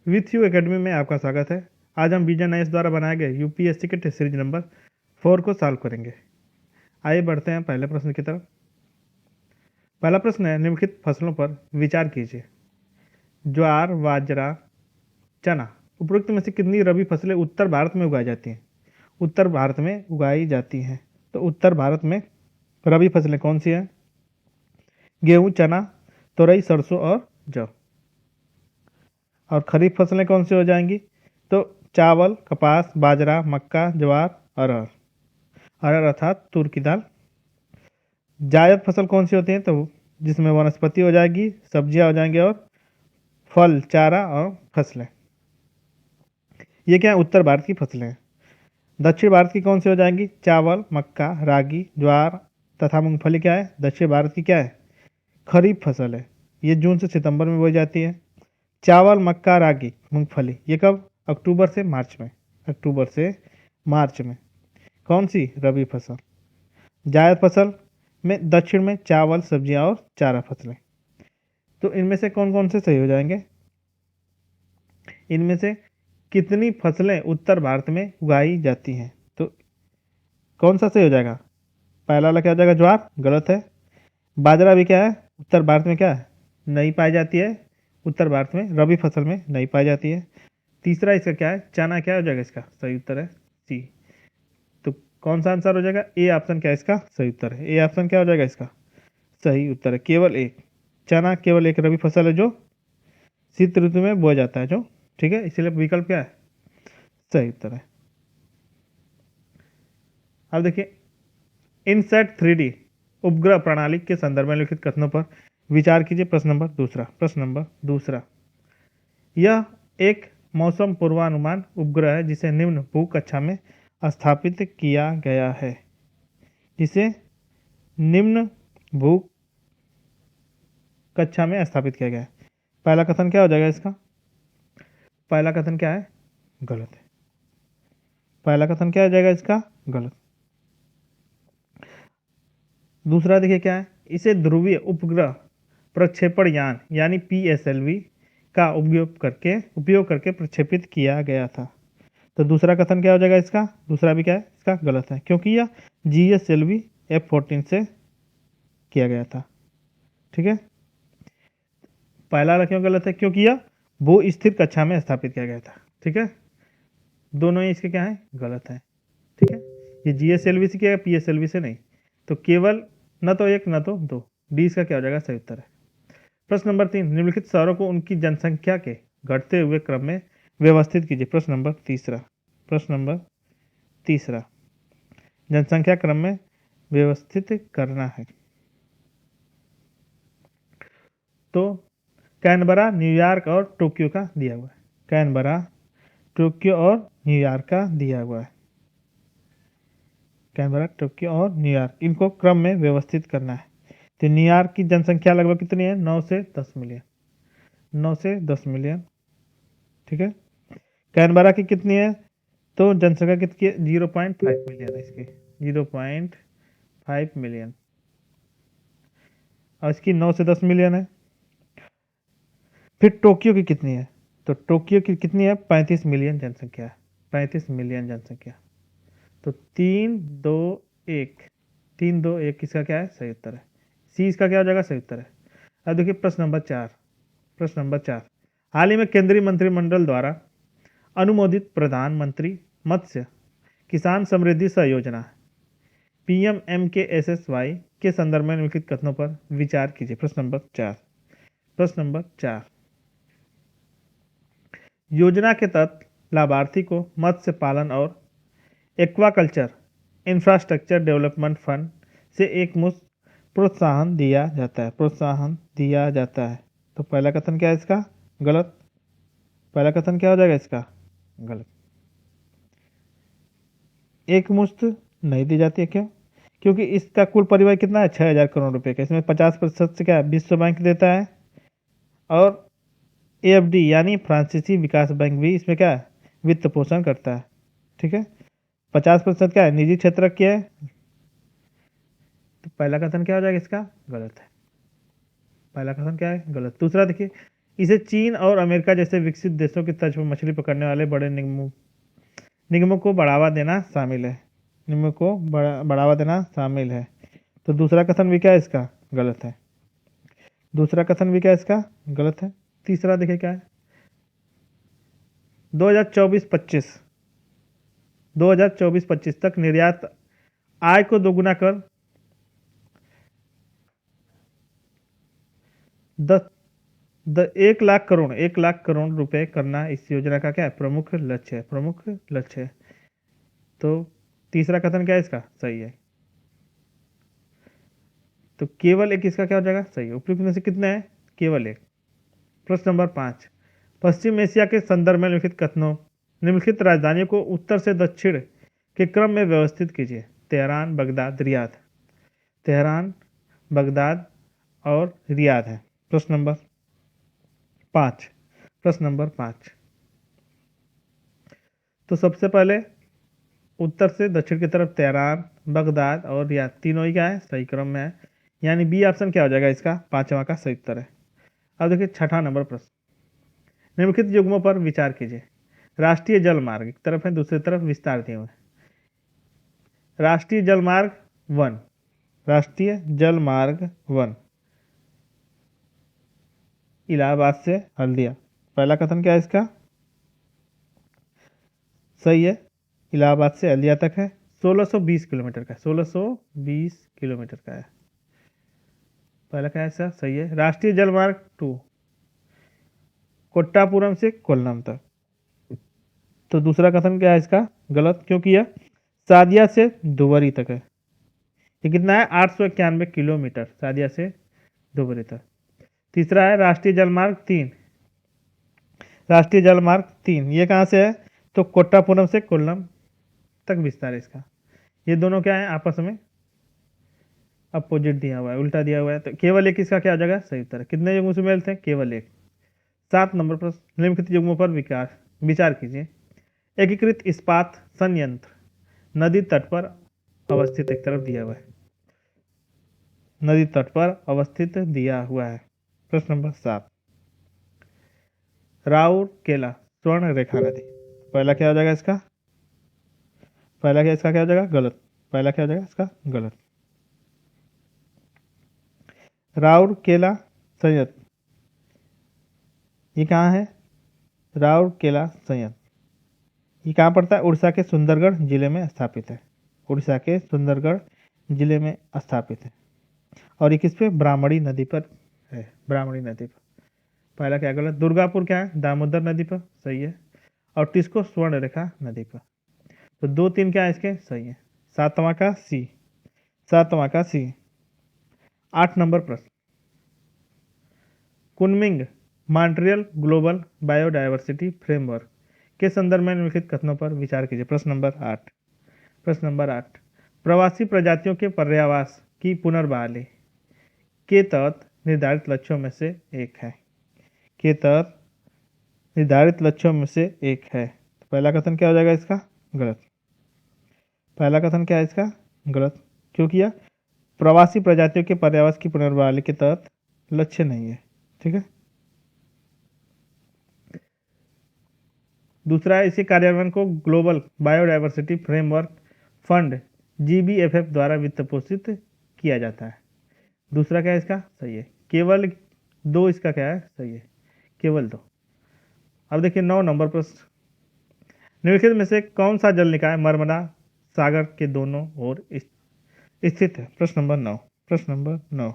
With you academy में आपका स्वागत है। आज हम विजन आईएएस द्वारा बनाए गए यूपीएससी के टेस्ट सीरीज नंबर 4 को सॉल्व करेंगे। आइए बढ़ते हैं पहले प्रश्न की तरफ। पहला प्रश्न है, निम्नलिखित फसलों पर विचार कीजिए। ज्वार, बाजरा, चना। उपरोक्त में से कितनी रबी फसलें उत्तर भारत में उगाई जाती हैं? उत्तर भारत में उगाई जाती हैं। तो उत्तर भारत में रबी फसलें कौन सी हैं? गेहूँ, चना, तोरई, सरसों और जौ। और खरीफ फसलें कौन सी हो जाएंगी? तो चावल, कपास, बाजरा, मक्का, ज्वार, अरहर। अरहर अर्थात तूर की दाल। जायद फसल कौन सी होती है? तो जिसमें वनस्पति हो जाएगी, सब्जियां हो जाएंगी और फल, चारा और फसलें। ये क्या है? उत्तर भारत की फसलें हैं। दक्षिण भारत की कौन सी हो जाएंगी? चावल, मक्का, रागी, ज्वार तथा मूंगफली क्या है? दक्षिण भारत की क्या है? खरीफ फसल है। ये जून से सितंबर में बोई जाती है। चावल, मक्का, रागी, मूंगफली ये कब? अक्टूबर से मार्च में। अक्टूबर से मार्च में। कौन सी? रबी फसल। जायद फसल में दक्षिण में चावल, सब्जियां और चारा फसलें। तो इनमें से कौन कौन से सही हो जाएंगे? इनमें से कितनी फसलें उत्तर भारत में उगाई जाती हैं? तो कौन सा सही हो जाएगा? पहला वाला क्या हो जाएगा? ज्वार गलत है। बाजरा भी क्या है? उत्तर भारत में क्या है? नहीं पाई जाती है। उत्तर भारत में रबी फसल में नहीं पाई जाती है। तीसरा इसका क्या है? चना क्या हो जाएगा? इसका सही उत्तर है सी। तो कौन सा आंसर हो जाएगा? ए ऑप्शन क्या है इसका सही उत्तर है? ए ऑप्शन क्या हो जाएगा इसका सही उत्तर है? केवल एक। चना केवल एक रबी फसल है जो शीत ऋतु में बोया जाता है जो, ठीक है, इसलिए विकल्प क्या है? सही उत्तर है। अब देखिए, इनसेट 3D उपग्रह प्रणाली के संदर्भ में लिखित कथनों पर विचार कीजिए। प्रश्न नंबर दूसरा। प्रश्न नंबर दूसरा, यह एक मौसम पूर्वानुमान उपग्रह है जिसे निम्न भू कक्षा में स्थापित किया गया है। जिसे निम्न भू कक्षा में स्थापित किया गया है। पहला कथन क्या हो जाएगा इसका? पहला कथन क्या है? गलत है। पहला कथन क्या हो जाएगा इसका? गलत। दूसरा देखिए क्या है, इसे ध्रुवीय उपग्रह प्रक्षेपण यान यानी पीएसएलवी का उपयोग करके प्रक्षेपित किया गया था। तो दूसरा कथन क्या हो जाएगा इसका? दूसरा भी क्या है इसका? गलत है, क्योंकि यह जीएसएलवी F-14 से किया गया था। ठीक है। पहला वाला क्यों गलत है? क्योंकि यह भू स्थिर कक्षा में स्थापित किया गया था। ठीक है, दोनों ही इसके क्या है? गलत है। ठीक है, ये जीएसएलवी से किया, पीएसएलवी से नहीं। तो केवल न तो एक न तो दो। डी इसका क्या हो जाएगा? सही उत्तर है। प्रश्न नंबर 3, निम्नलिखित शहरों को उनकी जनसंख्या के घटते हुए क्रम में व्यवस्थित कीजिए। प्रश्न नंबर तीसरा। प्रश्न नंबर तीसरा, जनसंख्या क्रम में व्यवस्थित करना है। तो कैनबरा, न्यूयॉर्क और टोक्यो का दिया हुआ है। कैनबरा, टोक्यो और न्यूयॉर्क का दिया हुआ है। कैनबरा, टोक्यो और न्यूयॉर्क, इनको क्रम में व्यवस्थित करना है। तो न्यूयॉर्क की जनसंख्या लगभग कितनी है? 9 से 10 मिलियन। 9 से 10 मिलियन। ठीक है। कैनबरा की कितनी है? तो जनसंख्या कितनी है? 0.5 मिलियन है इसकी। 0.5 मिलियन। और इसकी 9 से 10 मिलियन है। फिर टोक्यो की कितनी है? तो टोक्यो की कितनी है? 35 मिलियन जनसंख्या है। 35 मिलियन जनसंख्या। तो 3, 2, 1। 3, 2, 1 इसका क्या है? सही उत्तर है। सी इसका क्या हो जाएगा? सही उत्तर है। अब देखिए प्रश्न नंबर 4। प्रश्न नंबर 4, हाल ही में केंद्रीय मंत्रिमंडल द्वारा अनुमोदित प्रधानमंत्री मत्स्य किसान समृद्धि सह योजना PMMKSSY के संदर्भ में निम्नलिखित कथनों पर विचार कीजिए। प्रश्न नंबर 4। प्रश्न नंबर 4, योजना के तहत लाभार्थी को मत्स्य पालन और एक्वाकल्चर इंफ्रास्ट्रक्चर डेवलपमेंट फंड से एक मुश्त प्रोत्साहन दिया जाता है। प्रोत्साहन दिया जाता है। तो पहला कथन क्या है इसका? गलत। पहला कथन क्या हो जाएगा इसका? गलत। एक मुश्त नहीं दी जाती है। क्यों? क्योंकि इसका कुल परिवार कितना है? 6,000 करोड़ रुपए का। इसमें 50% से क्या है? विश्व बैंक देता है। और AFD यानी फ्रांसीसी विकास बैंक भी इसमें क्या है? वित्त पोषण करता है। ठीक है। 50% क्या है? निजी क्षेत्र की है। तो पहला कथन क्या हो जाएगा इसका? गलत है। पहला कथन क्या है? गलत। दूसरा देखिए, इसे चीन और अमेरिका जैसे विकसित देशों की तर्ज पर मछली पकड़ने वाले बड़े निगमों को बढ़ावा देना शामिल है। निगमों को बढ़ावा देना शामिल है। तो दूसरा कथन भी क्या है इसका? गलत है। दूसरा कथन भी क्या है इसका? गलत है। तीसरा देखिए क्या है, 2024-25 तक निर्यात आय को दोगुना कर 1 लाख करोड़ रुपए करना इस योजना का क्या है? प्रमुख लक्ष्य है। प्रमुख लक्ष्य है। तो तीसरा कथन क्या है इसका? सही है। तो केवल एक इसका क्या हो जाएगा? सही है। उपयुक्त में से कितने हैं? केवल एक। प्रश्न नंबर 5, पश्चिम एशिया के संदर्भ में निम्नलिखित कथनों निम्नलिखित राजधानियों को उत्तर से दक्षिण के क्रम में व्यवस्थित कीजिए। Tehran, Baghdad, Riyadh. Tehran, Baghdad और रियाद है। प्रश्न नंबर 5। प्रश्न नंबर 5, तो सबसे पहले उत्तर से दक्षिण की तरफ तेहरान, बगदाद और रियाद तीनों ही क्या है? सही क्रम में है। यानी बी ऑप्शन क्या हो जाएगा इसका? पांचवा का सही उत्तर है। अब देखिए छठा नंबर प्रश्न, निम्नलिखित युग्मों पर विचार कीजिए। राष्ट्रीय जल मार्ग एक तरफ है, दूसरी तरफ विस्तार दिए हुए। राष्ट्रीय जल मार्ग 1, राष्ट्रीय जल मार्ग 1 इलाहाबाद से हल्दिया। पहला कथन क्या है इसका? सही है। इलाहाबाद से हल्दिया तक है, 1620 किलोमीटर का है। 1620 किलोमीटर का है। पहला क्या है इसका? सही है। राष्ट्रीय जल मार्ग 2, कोट्टापुरम से कोल्लम तक। तो दूसरा कथन क्या है इसका? गलत, क्योंकि यह सादिया से धुबरी तक है। ये कितना है? 891 किलोमीटर सादिया से धुबरी तक। तीसरा है राष्ट्रीय जलमार्ग 3, राष्ट्रीय जलमार्ग 3 ये कहाँ से है? तो कोट्टापुरम से कोल्लम तक विस्तार है इसका। ये दोनों क्या है? आपस में अपोजिट दिया हुआ है, उल्टा दिया हुआ है। तो केवल एक इसका क्या हो जाएगा? सही उत्तर है। कितने युग्मों से मेल थे? केवल एक। 7 नंबर प्रश्न, निम्नलिखित युग्मों पर विचार कीजिए। एकीकृत इस्पात संयंत्र नदी तट पर अवस्थित एक तरफ दिया हुआ है, नदी तट पर अवस्थित दिया हुआ है। प्रश्न नंबर 7, राउरकेला स्वर्ण रेखा नदी। पहला क्या हो जाएगा इसका? पहला क्या इसका क्या हो जाएगा? गलत। पहला क्या हो जाएगा इसका? गलत। राउरकेला संयंत्र ये कहाँ है? राउरकेला संयंत्र ये कहाँ पड़ता है? उड़ीसा के सुंदरगढ़ जिले में स्थापित है। उड़ीसा के सुंदरगढ़ जिले में स्थापित है। और ये किस पे? ब्राह्मणी नदी पर है। ब्राह्मणी नदी पर। पहला क्या गलत? दुर्गापुर क्या है? दामोदर नदी पर। सही है। और टिस्को स्वर्ण रेखा नदी पर। तो 2 3 क्या है इसके? सही है। सातवां का सी। सातवां का सी। 8 नंबर प्रश्न, Kunming Montreal global biodiversity framework के संदर्भ में निम्नलिखित कथनों पर विचार कीजिए। प्रश्न नंबर 8। प्रश्न नंबर 8, प्रवासी प्रजातियों के पर्यावास की पुनर्बहाली के तहत निर्धारित लक्ष्यों में से एक है। के तहत निर्धारित लक्ष्यों में से एक है। तो पहला कथन क्या हो जाएगा इसका? गलत। पहला कथन क्या है इसका? गलत, क्योंकि यह प्रवासी प्रजातियों के पर्यावास की पुनर्बहाली के तहत लक्ष्य नहीं है। ठीक है। दूसरा है, इसी कार्यान्वयन को global biodiversity framework fund GBFF द्वारा वित्त पोषित किया जाता है। दूसरा क्या है इसका? सही है। केवल 2 इसका क्या है? सही है। केवल 2। अब देखिए 9 नंबर प्रश्न, निम्नलिखित में से कौन सा जल निकाय नर्मदा सागर के दोनों ओर स्थित है? प्रश्न नंबर 9। प्रश्न नंबर 9,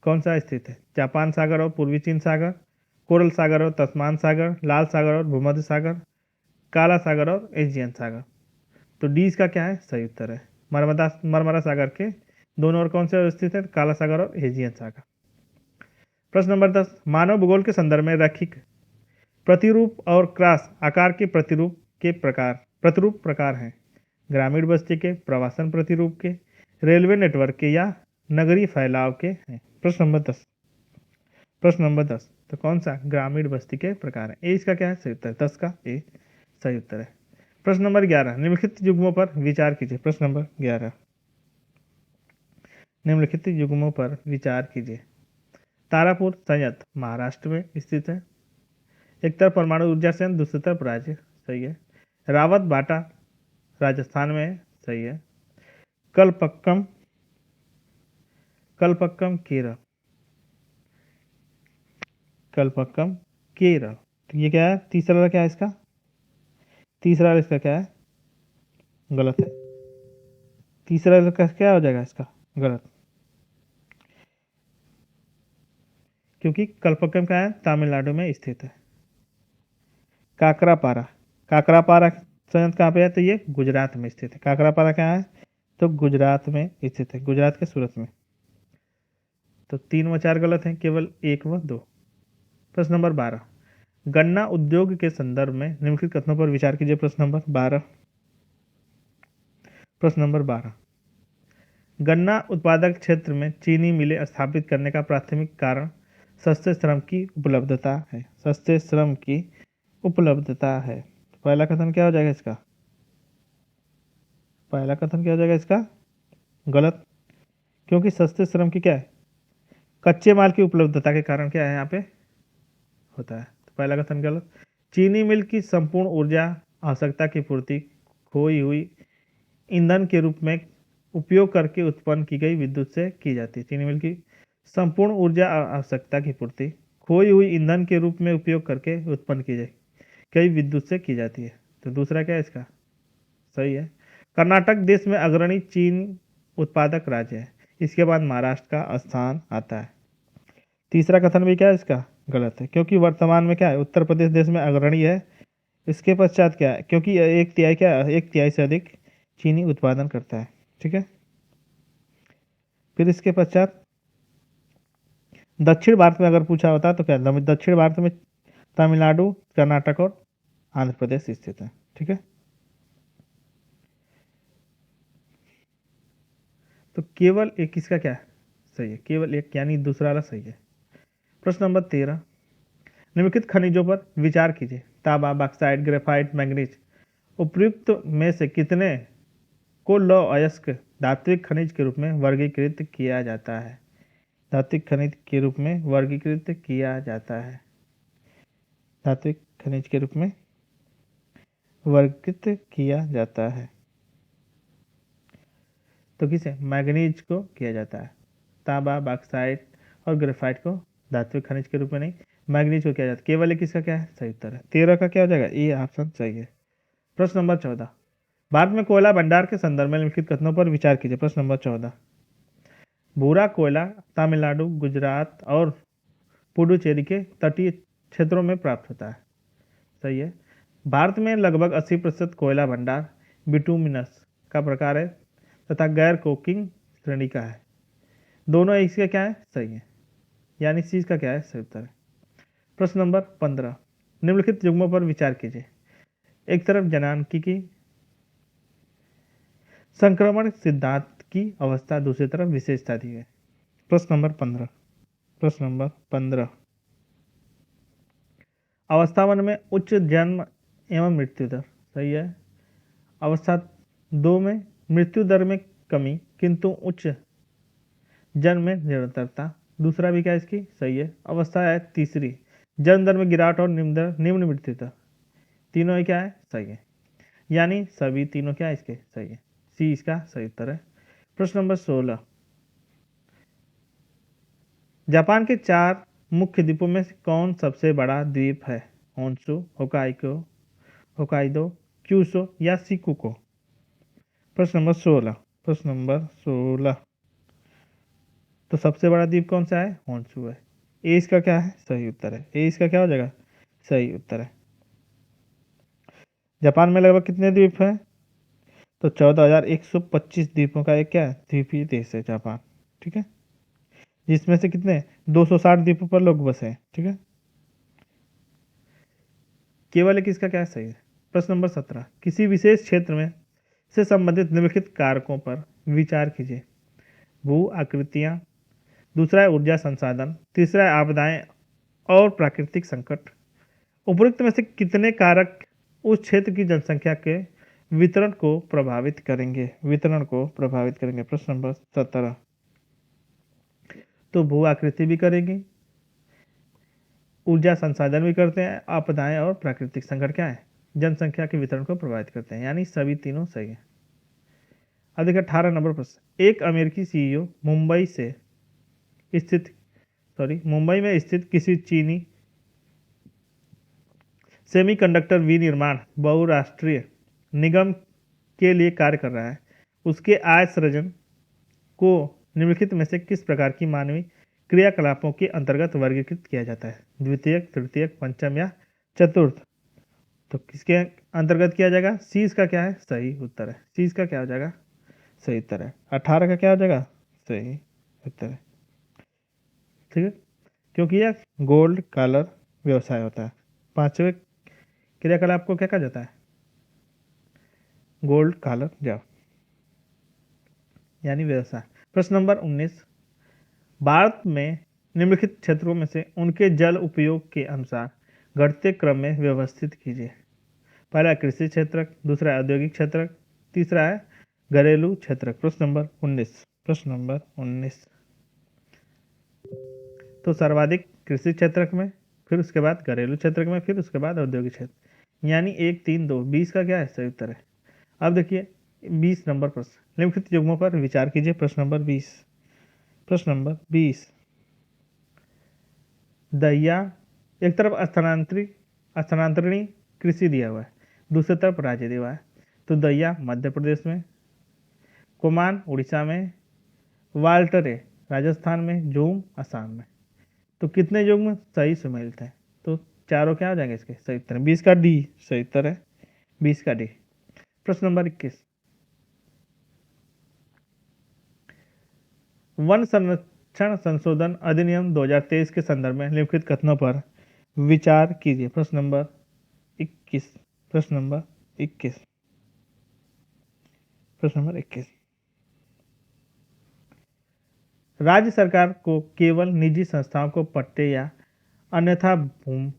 कौन सा स्थित है? जापान सागर और पूर्वी चीन सागर, कोरल सागर और तस्मान सागर, लाल सागर और भूमध्य सागर, काला सागर और एशियन सागर। तो डी इसका क्या है? सही उत्तर है। मरमरा सागर के दोनों ओर कौन से स्थित है? काला सागर और एशियन सागर। प्रश्न नंबर 10, मानव भूगोल के संदर्भ में रैखिक प्रतिरूप और क्रॉस आकार के प्रतिरूप प्रकार हैं। ग्रामीण बस्ती के, प्रवासन प्रतिरूप के, रेलवे नेटवर्क के या नगरीय फैलाव के हैं। प्रश्न नंबर 10। प्रश्न नंबर 10, तो कौन सा? ग्रामीण बस्ती के प्रकार है। ए इसका क्या है? सही उत्तर है। 10 का ए सही उत्तर है। प्रश्न नंबर 11, निम्नलिखित युग्मों पर विचार कीजिए। प्रश्न नंबर 11, निम्नलिखित युग्मों पर विचार कीजिए। तारापुर संयंत्र महाराष्ट्र में स्थित है। एक तरफ परमाणु ऊर्जा संयंत्र, दूसरी तरफ राज्य, सही है। रावत बाटा राजस्थान में है, सही है। कलपक्कम कलपक्कम केरल, कलपक्कम केरल। तो ये क्या है, तीसरा वाला क्या है इसका, तीसरा वाला इसका क्या है, गलत है। तीसरा वाला का क्या हो जाएगा इसका, गलत, क्योंकि कलपक्कम क्या है, तमिलनाडु में स्थित है। काकरापारा, काकरापारा संयंत्र कहाँ पे है, तो ये गुजरात में स्थित है। काकरापारा कहाँ है, तो गुजरात में स्थित है, गुजरात के सूरत में। तो 3 व 4 गलत हैं, केवल 1 व 2। प्रश्न नंबर 12, गन्ना उद्योग के संदर्भ में निम्नलिखित कथनों पर विचार कीजिए। प्रश्न नंबर 12, प्रश्न नंबर 12, गन्ना उत्पादक क्षेत्र में चीनी मिलें स्थापित करने का प्राथमिक कारण सस्ते श्रम की उपलब्धता है। सस्ते श्रम की उपलब्धता है। तो पहला कथन क्या हो जाएगा इसका, पहला कथन क्या हो जाएगा इसका, गलत, क्योंकि सस्ते श्रम की क्या है, कच्चे माल की उपलब्धता के कारण क्या है यहाँ पे होता है। तो पहला कथन गलत। चीनी मिल की संपूर्ण ऊर्जा आवश्यकता की पूर्ति खोई हुई ईंधन के रूप में उपयोग करके उत्पन्न की गई विद्युत से की जाती है। चीनी मिल की संपूर्ण ऊर्जा आवश्यकता की पूर्ति खोई हुई ईंधन के रूप में उपयोग करके उत्पन्न की जाए कई विद्युत से की जाती है। तो दूसरा क्या है इसका, सही है। कर्नाटक देश में अग्रणी चीन उत्पादक राज्य है, इसके बाद महाराष्ट्र का स्थान आता है। तीसरा कथन भी क्या है इसका, गलत है, क्योंकि वर्तमान में क्या है, उत्तर प्रदेश देश में अग्रणी है। इसके पश्चात क्या है, क्योंकि 1/3 क्या है, 1/3 से अधिक चीनी उत्पादन करता है, ठीक है। फिर इसके पश्चात दक्षिण भारत में अगर पूछा होता तो क्या, दक्षिण भारत में तमिलनाडु, कर्नाटक और आंध्र प्रदेश स्थित है, ठीक है। तो केवल एक किसका क्या है, सही है, केवल एक, यानी दूसरा वाला सही है। प्रश्न नंबर 13, निम्नलिखित खनिजों पर विचार कीजिए। तांबा, बॉक्साइट, ग्रेफाइट, मैंगनीज उपयुक्त में से कितने को लौह अयस्क धात्विक खनिज के रूप में वर्गीकृत किया जाता है। धात्विक खनिज के रूप में वर्गीकृत किया जाता है, धात्विक खनिज के रूप में वर्गीकृत किया जाता है। तो किसे, मैंगनीज को किया जाता है। तांबा, बॉक्साइट और ग्रेफाइट को धात्विक खनिज के रूप में नहीं, मैंगनीज को किया जाता है। केवल एक किसका क्या है, सही उत्तर है। 13 का क्या हो जाएगा, ये ऑप्शन सही है। प्रश्न नंबर 14, भारत में कोयला भंडार के संदर्भ में निम्नलिखित कथनों पर विचार कीजिए। प्रश्न नंबर 14, भूरा कोयला तमिलनाडु, गुजरात और पुडुचेरी के तटीय क्षेत्रों में प्राप्त होता है, सही है। भारत में लगभग 80% कोयला भंडार बिटुमिनस का प्रकार है तथा गैर कोकिंग श्रेणी का है। दोनों इसका क्या है, सही है, यानी सी का क्या है, सही उत्तर है। प्रश्न नंबर 15, निम्नलिखित युग्मों पर विचार कीजिए। एक तरफ जनांकिकी संक्रमण सिद्धांत की अवस्था, दूसरी तरफ विशेषता दी है। प्रश्न नंबर 15, प्रश्न नंबर 15, अवस्था 1 में उच्च जन्म एवं मृत्यु दर, सही है। अवस्था 2 में मृत्यु दर में कमी किंतु उच्च जन्म में निरंतरता, दूसरा भी क्या है इसकी, सही है। अवस्था है तीसरी, जन्म दर में गिरावट और निम्न मृत्यु दर, तीनों ही क्या है, सही है, यानी सभी तीनों क्या है इसके, सही है, सी इसका सही उत्तर है। प्रश्न नंबर 16, जापान के 4 मुख्य द्वीपों में से कौन सबसे बड़ा द्वीप है। होन्शु, होकाइदो, क्यूशो या शिकुको। प्रश्न नंबर 16, प्रश्न नंबर 16, तो सबसे बड़ा द्वीप कौन सा है, होन्शु है। ए इसका क्या है, सही उत्तर है, ए इसका क्या हो जाएगा, सही उत्तर है। जापान में लगभग कितने द्वीप हैं, तो 14,125 द्वीपों का एक क्या है, द्वीपीय देश है जापान, ठीक है, जिसमें से कितने 260 द्वीपों पर लोग बसे हैं, ठीक है। केवल एक इसका क्या है, सही है। प्रश्न नंबर 17, किसी विशेष क्षेत्र में से संबंधित निम्नलिखित कारकों पर विचार कीजिए। भू आकृतियां, दूसरा है ऊर्जा संसाधन, तीसरा है आपदाएं और प्राकृतिक संकट। उपरोक्त में से कितने कारक उस क्षेत्र की जनसंख्या के वितरण को प्रभावित करेंगे, वितरण को प्रभावित करेंगे। प्रश्न नंबर 17, तो भू आकृति भी करेंगी, ऊर्जा संसाधन भी करते हैं, आपदाएं और प्राकृतिक संकट क्या है, जनसंख्या के वितरण को प्रभावित करते हैं, यानी सभी तीनों सही है। अब देखिए 18 नंबर प्रश्न, एक अमेरिकी सीईओ मुंबई में स्थित किसी चीनी सेमीकंडक्टर विनिर्माण बहुराष्ट्रीय निगम के लिए कार्य कर रहा है। उसके आय सृजन को निम्नलिखित में से किस प्रकार की मानवीय क्रियाकलापों के अंतर्गत वर्गीकृत किया जाता है, द्वितीयक, तृतीयक, पंचम या चतुर्थ। तो किसके अंतर्गत किया जाएगा, सी इसका क्या है, सही उत्तर है। सी इसका क्या हो जाएगा, सही उत्तर है। 18 का क्या हो जाएगा, सही उत्तर है। ठीक है, क्योंकि यह गोल्ड कॉलर व्यवसाय होता है। पांचवें क्रियाकलाप को क्या कहा जाता है, गोल्ड कॉलर जॉब यानी व्यवसाय। प्रश्न नंबर 19, भारत में निम्नलिखित क्षेत्रों में से उनके जल उपयोग के अनुसार घटते क्रम में व्यवस्थित कीजिए। पहला कृषि क्षेत्रक, दूसरा औद्योगिक क्षेत्रक, तीसरा है घरेलू क्षेत्रक। प्रश्न नंबर 19 तो सर्वाधिक कृषि क्षेत्रक में, फिर उसके बाद घरेलू क्षेत्रक में, फिर उसके बाद औद्योगिक क्षेत्र, यानी 1, 3, 2। 20 का क्या है, सही उत्तर है। अब देखिए 20 नंबर प्रश्न, निम्नलिखित युग्मों पर विचार कीजिए। प्रश्न नंबर 20 दहिया एक तरफ स्थानांतरणी कृषि दिया हुआ है, दूसरी तरफ राज्य दिया हुआ है। तो दहिया मध्य प्रदेश में, कोमान उड़ीसा में, वाल्टरे राजस्थान में, झूम असम में। तो कितने युग्म सही सुमेलित हैं, तो चारों क्या हो जाएंगे इसके सही उत्तर। 20 का डी सही उत्तर है, 20 का डी। प्रश्न नंबर 21, वन संरक्षण संशोधन अधिनियम 2023 के संदर्भ में निम्नलिखित कथनों पर विचार कीजिए। प्रश्न नंबर 21 राज्य सरकार को केवल निजी संस्थाओं को पट्टे या अन्यथा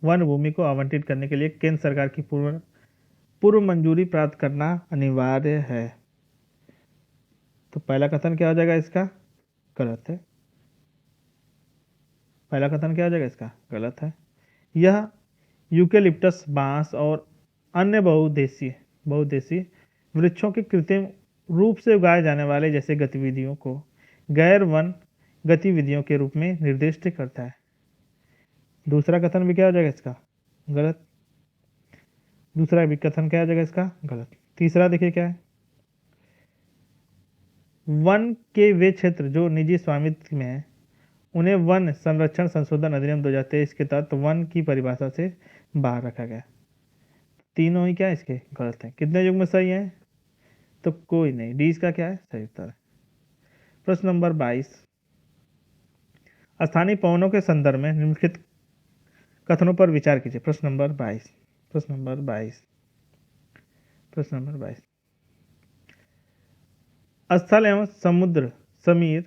वन भूमि को आवंटित करने के लिए केंद्र सरकार की पूर्व मंजूरी प्राप्त करना अनिवार्य है। तो पहला कथन क्या हो जाएगा इसका, गलत है। पहला कथन क्या हो जाएगा इसका, गलत है। यह यूकेलिप्टस, बांस और अन्य बहुउद्देशीय वृक्षों के कृत्रिम रूप से उगाए जाने वाले जैसे गतिविधियों को गैर वन गतिविधियों के रूप में निर्दिष्ट करता है। दूसरा कथन भी क्या हो जाएगा इसका, गलत। दूसरा भी कथन क्या हो जाएगा इसका, गलत। तीसरा देखिए क्या है, वन के वे क्षेत्र जो निजी स्वामित्व में है उन्हें वन संरक्षण संशोधन अधिनियम 2023 के तहत वन की परिभाषा से बाहर रखा गया। तीनों ही क्या है इसके गलत है। कितने युग्म सही है, तो कोई नहीं। डी इसका क्या है, सही उत्तर है। प्रश्न नंबर 22, स्थानीय पवनों के संदर्भ में निम्नलिखित कथनों पर विचार कीजिए। प्रश्न नंबर 22 स्थल एवं समुद्र समीर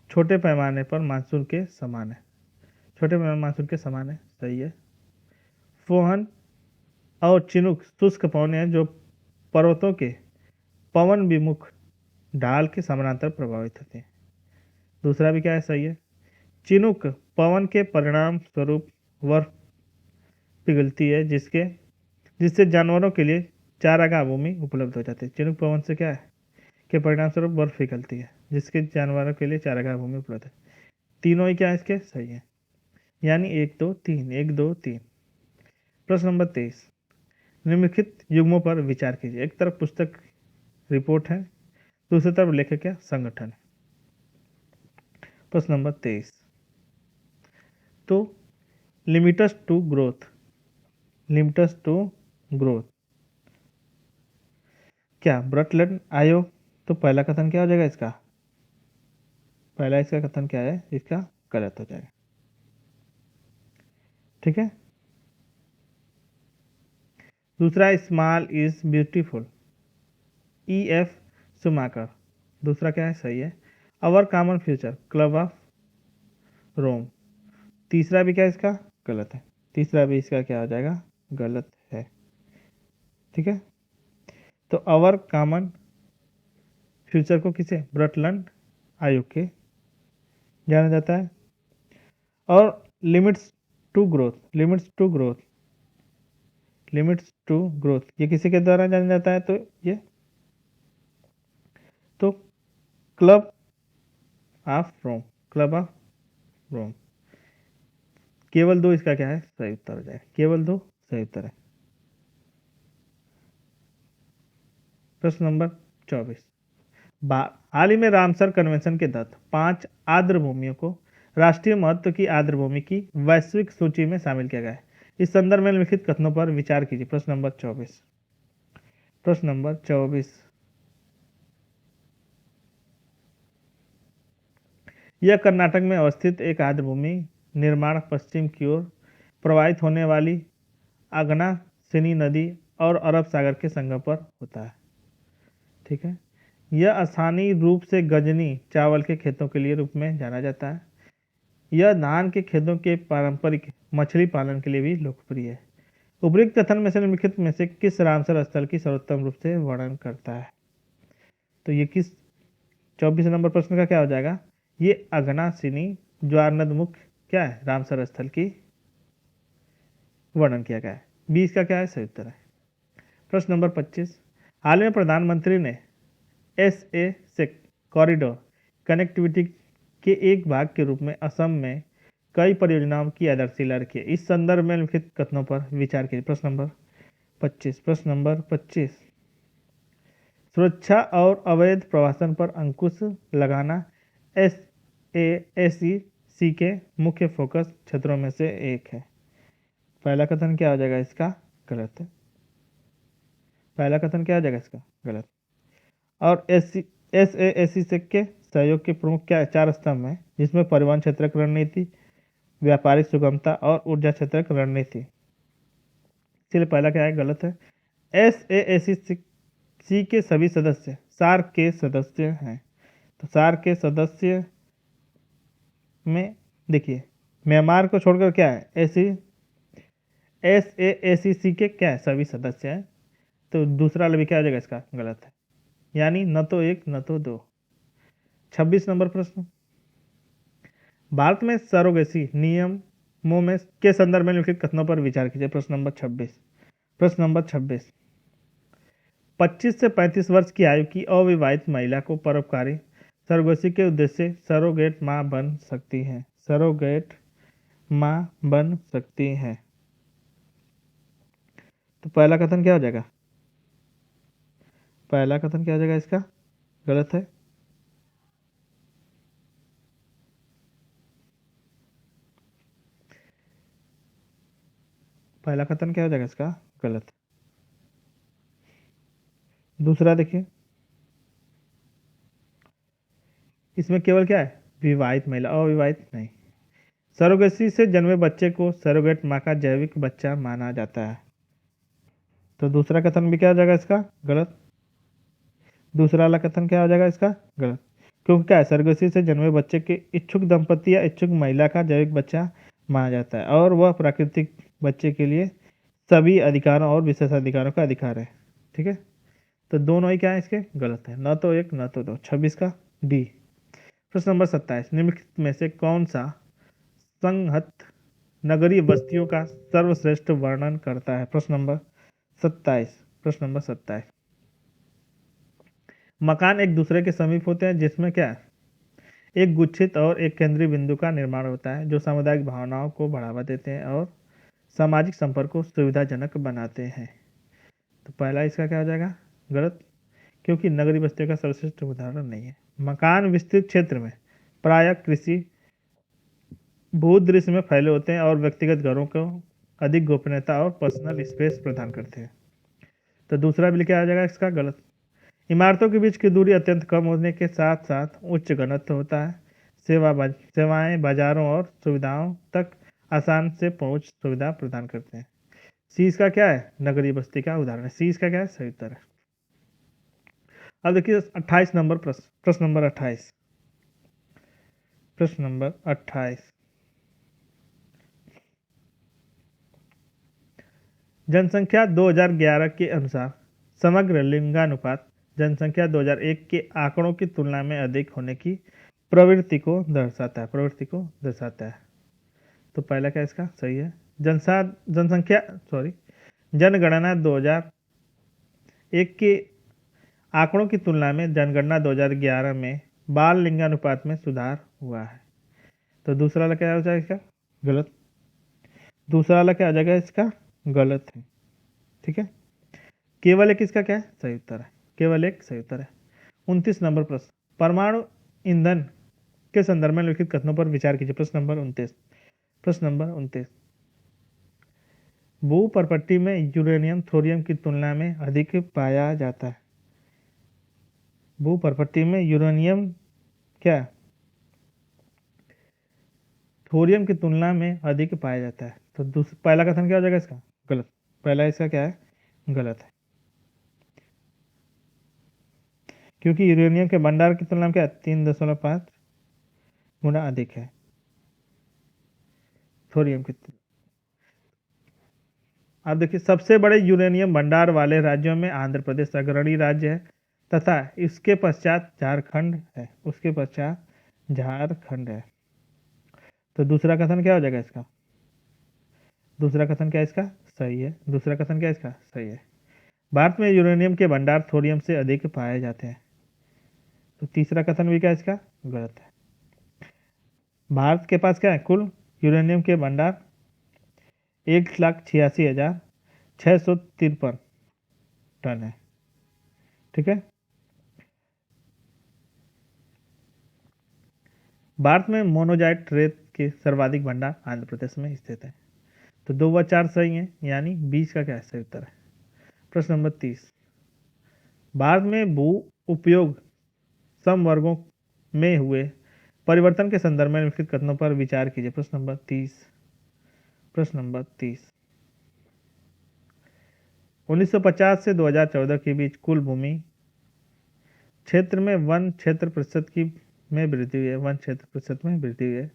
छोटे पैमाने पर मानसून के समान है, सही है। फोहन और चिनुक शुष्क पवन हैं जो पर्वतों के पवन विमुख ढाल के समानांतर प्रभावित होते हैं। दूसरा भी क्या है, सही है। चिनुक पवन के परिणाम स्वरूप बर्फ पिघलती है जिससे जानवरों के लिए चारागाह भूमि उपलब्ध हो जाती है। चिनुक पवन से क्या है के परिणाम स्वरूप बर्फ पिघलती है जिसके जानवरों के लिए चारागाह भूमि उपलब्ध है। तीनों ही क्या है इसके सही है, यानी 1, 2, 3। प्रश्न नंबर 23, निम्नलिखित युग्मों पर विचार कीजिए। एक तरफ पुस्तक रिपोर्ट है, दूसरी तरफ लेखक या संगठन है। प्रश्न नंबर 23, तो लिमिट्स टू ग्रोथ क्या ब्रटलैंड आयोग। तो पहला कथन क्या हो जाएगा इसका, पहला इसका कथन क्या है, इसका गलत हो जाएगा। ठीक है। दूसरा small is beautiful, EF Schumacher. दूसरा क्या है, सही है। Our common future, club of Rome. तीसरा भी क्या इसका गलत है। तीसरा भी इसका क्या हो जाएगा, गलत है। ठीक है। तो अवर कॉमन फ्यूचर को किसे, ब्रटलैंड आयोग के जाना जाता है। और limits to growth, limits to growth, limits to growth, ये किसी के द्वारा जाना जाता है? तो ये तो club of Rome, club of Rome. केवल दो इसका क्या है सही उत्तर हो जाए, केवल दो सही उत्तर है। प्रश्न नंबर 24, हाल ही में रामसर कन्वेंशन के तहत 5 आर्द्र भूमियों को राष्ट्रीय महत्व की आर्द्र भूमि की वैश्विक सूची में शामिल किया गया है। इस संदर्भ में लिखित कथनों पर विचार कीजिए। प्रश्न नंबर 24, प्रश्न नंबर 24, यह कर्नाटक में अवस्थित एक आर्द्र भूमि निर्माण पश्चिम की ओर प्रवाहित होने वाली अगनाशिनी नदी और अरब सागर के संगम पर होता है। ठीक है, यह स्थानीय रूप से गजनी चावल के खेतों के लिए रूप में जाना जाता है। यह धान के खेतों के पारंपरिक मछली पालन के लिए भी लोकप्रिय है। उपयुक्त कथन में से निम्नलिखित में से किस रामसर स्थल की सर्वोत्तम रूप से वर्णन करता है? तो ये किस 24 नंबर प्रश्न का क्या हो जाएगा? ये अघनाशिनी ज्वारनदमुख क्या है रामसर स्थल की वर्णन किया गया है। 20 का क्या है सही उत्तर है। प्रश्न नंबर 25, हाल में प्रधानमंत्री ने SA से कॉरिडोर कनेक्टिविटी के एक भाग के रूप में असम में कई परियोजनाओं की आधारशिला रखी है। इस संदर्भ में लिखित कथनों पर विचार कीजिए। प्रश्न नंबर 25, प्रश्न नंबर 25, सुरक्षा और अवैध प्रवासन पर अंकुश लगाना SASEC के मुख्य फोकस क्षेत्रों में से एक है। पहला कथन क्या हो जाएगा इसका? गलत है। पहला कथन क्या हो जाएगा इसका? गलत। और SASEC के सहयोग के प्रमुख क्या है? 4 स्तंभ हैं, जिसमें परिवहन क्षेत्रक रणनीति, व्यापारिक सुगमता और ऊर्जा क्षेत्रक रणनीति। इसलिए पहला क्या है? गलत है। SASEC के सभी सदस्य सार्क के सदस्य हैं। तो सार्क के सदस्य में देखिए म्यांमार को छोड़कर क्या है? SASEC के क्या है? सभी सदस्य हैं। तो दूसरा वाला भी क्या हो जाएगा इसका? गलत है, यानी न तो एक न तो दो। 26 नंबर प्रश्न, भारत में सरोगेसी नियमों में के संदर्भ में लिखित कथनों पर विचार कीजिए। प्रश्न नंबर 26, प्रश्न नंबर 26, 25 से 35 वर्ष की आयु की अविवाहित महिला को परोपकारी सरोगेसी के उद्देश्य से सरोगेट मां बन सकती है। सरोगेट मां बन सकती है। तो पहला कथन क्या हो जाएगा? पहला कथन क्या हो जाएगा इसका? गलत है। पहला कथन क्या हो जाएगा इसका? गलत। दूसरा देखिए, इसमें केवल क्या है? विवाहित महिला, अविवाहित नहीं। सरोगेसी से जन्मे बच्चे को सरोगेट मां का जैविक बच्चा माना जाता है। तो दूसरा कथन भी क्या हो जाएगा इसका? गलत। दूसरा वाला कथन क्या हो जाएगा इसका? गलत, क्योंकि क्या है? सरोगेसी से जन्मे बच्चे के इच्छुक दंपति या इच्छुक महिला का जैविक बच्चा माना जाता है और वह प्राकृतिक बच्चे के लिए सभी अधिकारों और विशेषाधिकारों का अधिकार है। ठीक है, तो दोनों ही क्या है इसके? गलत है, न तो एक न तो दो। 26 का डी। प्रश्न नंबर 27, निम्नलिखित में से कौन सा संहत नगरीय बस्तियों का सर्वश्रेष्ठ वर्णन करता है? प्रश्न नंबर 27, प्रश्न नंबर 27, मकान एक दूसरे के समीप होते हैं, जिसमें क्या है? एक गुच्छित और एक केंद्रीय बिंदु का निर्माण होता है, जो सामुदायिक भावनाओं को बढ़ावा देते हैं और सामाजिक संपर्क को सुविधाजनक बनाते हैं। तो पहला इसका क्या हो जाएगा? गलत, क्योंकि नगरीय बस्तियों का सर्वश्रेष्ठ उदाहरण नहीं है। मकान विस्तृत क्षेत्र में प्रायः कृषि भूदृश्य में फैले होते हैं और व्यक्तिगत घरों को अधिक गोपनीयता और पर्सनल स्पेस प्रदान करते हैं। तो दूसरा भी क्या आ जाएगा इसका? गलत। इमारतों के बीच की दूरी अत्यंत कम होने के साथ साथ उच्च घनत्व होता है। सेवाएं बाजारों और सुविधाओं तक आसान से पहुंच सुविधा प्रदान करते हैं। सी इसका क्या है? नगरीय बस्ती का उदाहरण है। सी इसका क्या है? सही उत्तर है। अब देखिए 28 नंबर प्रश्न, प्रश्न नंबर 28, प्रश्न नंबर 28, जनसंख्या 2011 के अनुसार समग्र लिंगानुपात जनसंख्या 2001 के आंकड़ों की तुलना में अधिक होने की प्रवृत्ति को दर्शाता है। प्रवृत्ति को दर्शाता है। तो पहला क्या इसका सही है। जनगणना 2001 के आंकड़ों की तुलना में जनगणना 2011 में बाल लिंगानुपात में सुधार हुआ है। तो दूसरा वाला क्या हो जाएगा इसका गलत। दूसरा वाला क्या हो जाएगा इसका गलत है। ठीक है, केवल एक इसका क्या है सही उत्तर है। केवल एक सही उत्तर है। 29 नंबर प्रश्न, परमाणु ईंधन के संदर्भ में लिखित कथनों पर विचार कीजिए। प्रश्न नंबर 29। भूपर्पट्टी में यूरेनियम थोरियम की तुलना में अधिक पाया जाता है। भूपर्पट्टी में यूरेनियम क्या थोरियम की तुलना में अधिक पाया जाता है। तो पहला कथन क्या हो जाएगा इसका गलत। पहला इसका क्या है गलत है, क्योंकि यूरेनियम के भंडार की तुलना में क्या 3.5 गुना अधिक है थोरियम की तुलना। अब देखिए, सबसे बड़े यूरेनियम भंडार वाले राज्यों में आंध्र प्रदेश अग्रणी राज्य है तथा इसके पश्चात झारखंड है। उसके पश्चात झारखंड है। तो दूसरा कथन क्या हो जाएगा इसका। दूसरा कथन क्या इसका सही है। दूसरा कथन क्या इसका सही है। भारत में यूरेनियम के भंडार थोरियम से अधिक पाए जाते हैं। तो तीसरा कथन भी क्या इसका गलत है। भारत के पास क्या है कुल यूरेनियम के भंडार 1,86,653 टन है। ठीक है, भारत में मोनोजाइट रेत के सर्वाधिक भंडार आंध्र प्रदेश में स्थित है। तो 2 व 4 सही है, यानी 20 का क्या सही उत्तर है। प्रश्न नंबर 30, भारत में भू उपयोग समवर्गों में हुए परिवर्तन के संदर्भ में लिखित कथनों पर विचार कीजिए। प्रश्न नंबर 30। 1950 से 2014 के बीच कुल भूमि क्षेत्र में वन क्षेत्र प्रतिशत की में वृद्धि हुई है। वन क्षेत्र प्रतिशत में वृद्धि हुई है,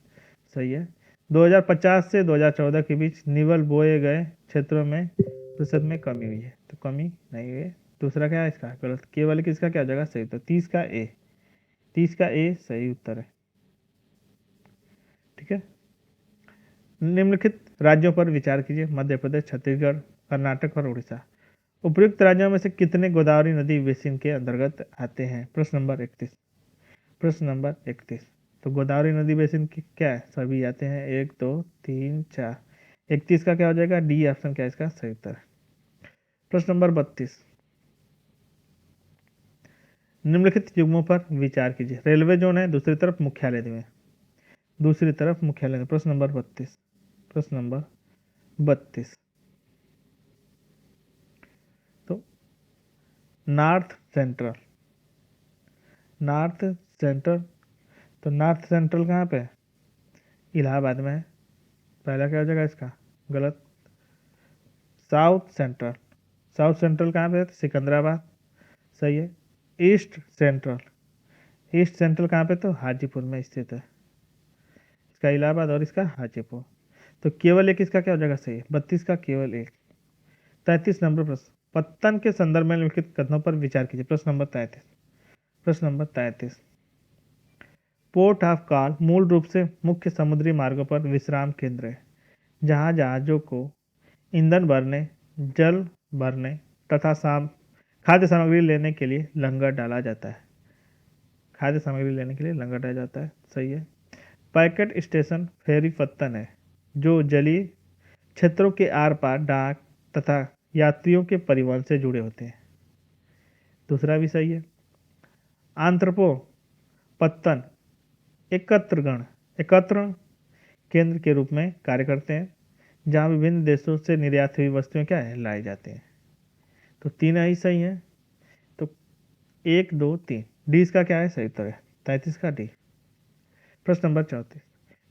सही है। 2050 से 2014 के बीच निवल बोए गए क्षेत्रों में प्रतिशत में कमी हुई है। तो कमी नहीं हुई है। दूसरा क्या है इसका गलत। केवल किसका क्या हो जाएगा सही उत्तर। 30 का ए सही उत्तर है। ठीक है, निम्नलिखित राज्यों पर विचार कीजिए। मध्य प्रदेश, छत्तीसगढ़, कर्नाटक और उड़ीसा। उपयुक्त राज्यों में से कितने गोदावरी नदी बेसिन के अंतर्गत आते हैं। प्रश्न नंबर 31। तो गोदावरी नदी बेसिन की क्या है सभी आते हैं 1 2 3 4। 31 का क्या हो जाएगा डी ऑप्शन क्या है इसका सही उत्तर है। प्रश्न नंबर 32, निम्नलिखित युग्मों पर विचार कीजिए। रेलवे जोन है, दूसरी तरफ मुख्यालय में। प्रश्न नंबर 32। तो नॉर्थ सेंट्रल तो नॉर्थ सेंट्रल कहाँ पे है इलाहाबाद में है। पहला क्या हो जाएगा इसका गलत। साउथ सेंट्रल कहाँ पे है सिकंदराबाद, सही है। ईस्ट सेंट्रल कहाँ पे तो हाजीपुर में स्थित है। इसका इलाहाबाद और इसका हाजीपुर। तो केवल एक इसका क्या हो जाएगा सही है। 32 का केवल एक। 33 नंबर प्रश्न, पत्तन के संदर्भ में निम्नलिखित कथनों पर विचार कीजिए। प्रश्न नंबर 33। पोर्ट ऑफ कॉल मूल रूप से मुख्य समुद्री मार्गों पर विश्राम केंद्र है, जहां जहाजों को ईंधन भरने, जल भरने तथा खाद्य सामग्री लेने के लिए लंगर डाला जाता है। सही है। पैकेट स्टेशन फेरी पत्तन है, जो जलीय क्षेत्रों के आर पार डाक तथा यात्रियों के परिवहन से जुड़े होते हैं। दूसरा भी सही है। आंत्रपो पत्तन एकत्र केंद्र के रूप में कार्य करते हैं, जहां विभिन्न देशों से निर्यात हुई वस्तुएं क्या है लाई जाती हैं। तो 3 ही सही है। तो 1 2 3 डी इसका क्या है सही उत्तर है 33 का डी। प्रश्न number 34,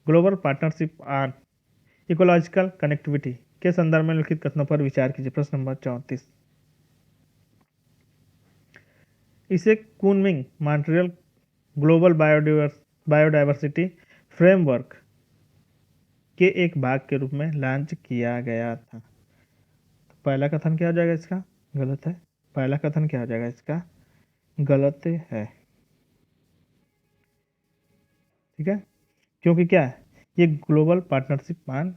global partnership on ecological connectivity के संदर्भ में लिखित कथनों पर विचार कीजिए। प्रश्न नंबर 34, इसे Kunming Montreal global biodiversity framework के एक भाग के रूप में लॉन्च किया गया था। तो पहला कथन क्या हो जाएगा इसका गलत है। गलत है। ठीक है, क्योंकि क्या है ये global partnership on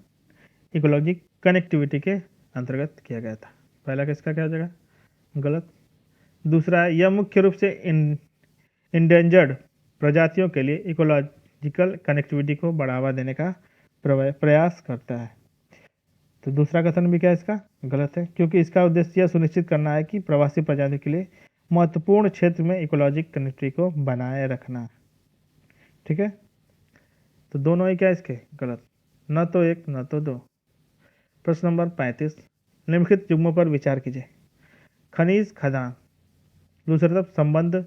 ecology connectivity के अंतर्गत किया गया था। पहला किसका क्या हो जाएगा? गलत। दूसरा, यह मुख्य रूप से इंडेंजर्ड प्रजातियों के लिए इकोलॉजिकल कनेक्टिविटी को बढ़ावा देने का प्रयास करता है। तो दूसरा कथन भी क्या इसका? गलत है, क्योंकि इसका उद्देश्य यह सुनिश्चित करना है कि प्रवासी प्रजातियों के लिए महत्वपूर्ण क्षेत्र में इकोलॉजिकल कनेक्टिविटी को बनाए रखना। ठीक है, तो दोनों ही क्या इसके? गलत। न तो एक न तो दो। प्रश्न नंबर 35, निम्नलिखित युग्मों पर विचार कीजिए। खनिज खदान, दूसरी तरफ संबंध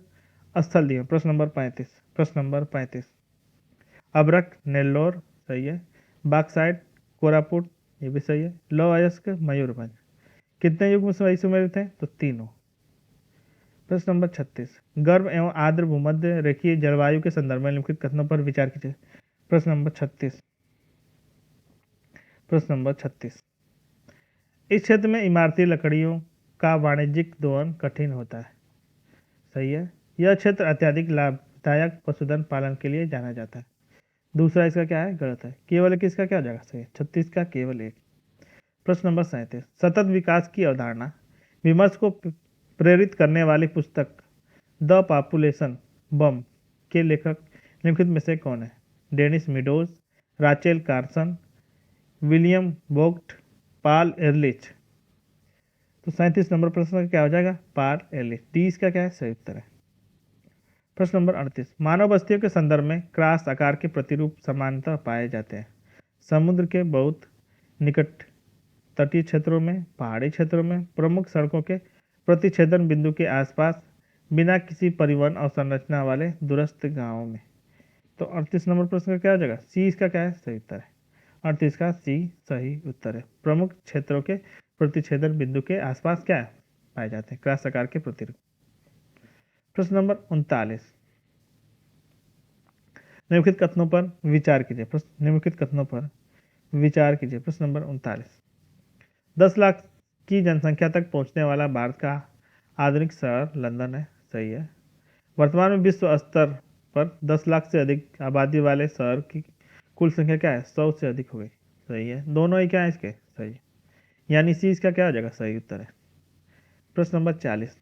स्थल दिए। प्रश्न नंबर 35 अभ्रक नेल्लोर सही है। बाक्साइड कोरापुट ये भी सही है। लौह अयस्क मयूरभंज कितने युग्म सही सुमेलित हैं? तो तीनों। प्रश्न नंबर 36 गर्म एवं आर्द्र भूमध्य रेखीय जलवायु के संदर्भ में निम्नलिखित कथनों पर विचार कीजिए। प्रश्न नंबर 36 इस क्षेत्र में इमारती लकड़ियों का वाणिज्यिक दोहन कठिन होता है। सही है। यह क्षेत्र अत्यधिक लाभदायक पशुधन पालन के लिए जाना जाता है। दूसरा इसका क्या है? गलत है। केवल एक इसका क्या हो जाएगा? सही है। 36 का केवल एक। प्रश्न नंबर 37 सतत विकास की अवधारणा विमर्श को प्रेरित करने वाली पुस्तक द पॉपुलेशन बम के लेखक निम्नलिखित में से कौन है? Dennis Meadows, Rachel Carson, William Vogt, Paul Ehrlich. तो 37 नंबर प्रश्न का क्या हो जाएगा? पॉल एरलिच। डी इसका क्या है? सही उत्तर है। प्रश्न नंबर 38 मानव बस्तियों के संदर्भ में क्रॉस आकार के प्रतिरूप समानता पाए जाते हैं। समुद्र के बहुत निकट, तटीय क्षेत्रों में, पहाड़ी क्षेत्रों में, प्रमुख सड़कों के प्रतिच्छेदन बिंदु के आसपास, बिना किसी परिवहन अवसंरचना वाले दूरस्थ गांवों में। तो 38 नंबर प्रश्न का क्या हो जाएगा? सी इसका क्या है? सही उत्तर है। 38 का सी सही उत्तर है। प्रमुख क्षेत्रों के प्रतिच्छेदन बिंदु के आसपास क्या है? पाए जाते हैं क्रॉस आकार के प्रतिरूप। प्रश्न नंबर 39 निम्नलिखित कथनों पर विचार कीजिए। प्रश्न नंबर 39 10 लाख की जनसंख्या तक पहुंचने वाला भारत का आधुनिक शहर लंदन है। सही है। वर्तमान में विश्व स्तर पर 10 लाख से अधिक आबादी वाले शहर की कुल संख्या क्या है? 100 से अधिक हो गई। सही है। दोनों ही क्या है इसके? सही। यानी सी इसका क्या हो जाएगा? सही उत्तर है। प्रश्न नंबर 40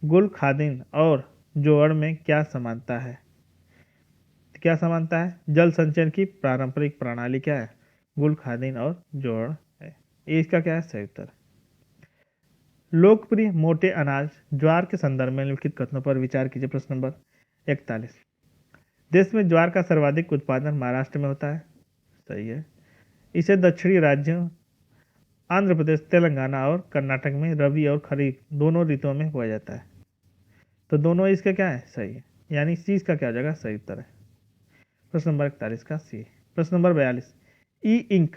गुल खादिन और जोड़ में क्या समानता है? जल संचयन की पारंपरिक प्रणाली क्या है? गुल खादिन और जोड़ है। ये इसका क्या है? सही उत्तर। लोकप्रिय मोटे अनाज ज्वार के संदर्भ में निम्नलिखित कथनों पर विचार कीजिए। प्रश्न नंबर 41 देश में ज्वार का सर्वाधिक उत्पादन महाराष्ट्र में होता है। सही है। इसे दक्षिणी राज्यों आंध्र प्रदेश, तेलंगाना और कर्नाटक में रबी और खरीफ दोनों ऋतुओं में बोया जाता है। तो दोनों इसके क्या है? सही है। यानी सी इसका क्या हो जाएगा? सही उत्तर है। प्रश्न नंबर 41 का सी। प्रश्न नंबर 42 ई इंक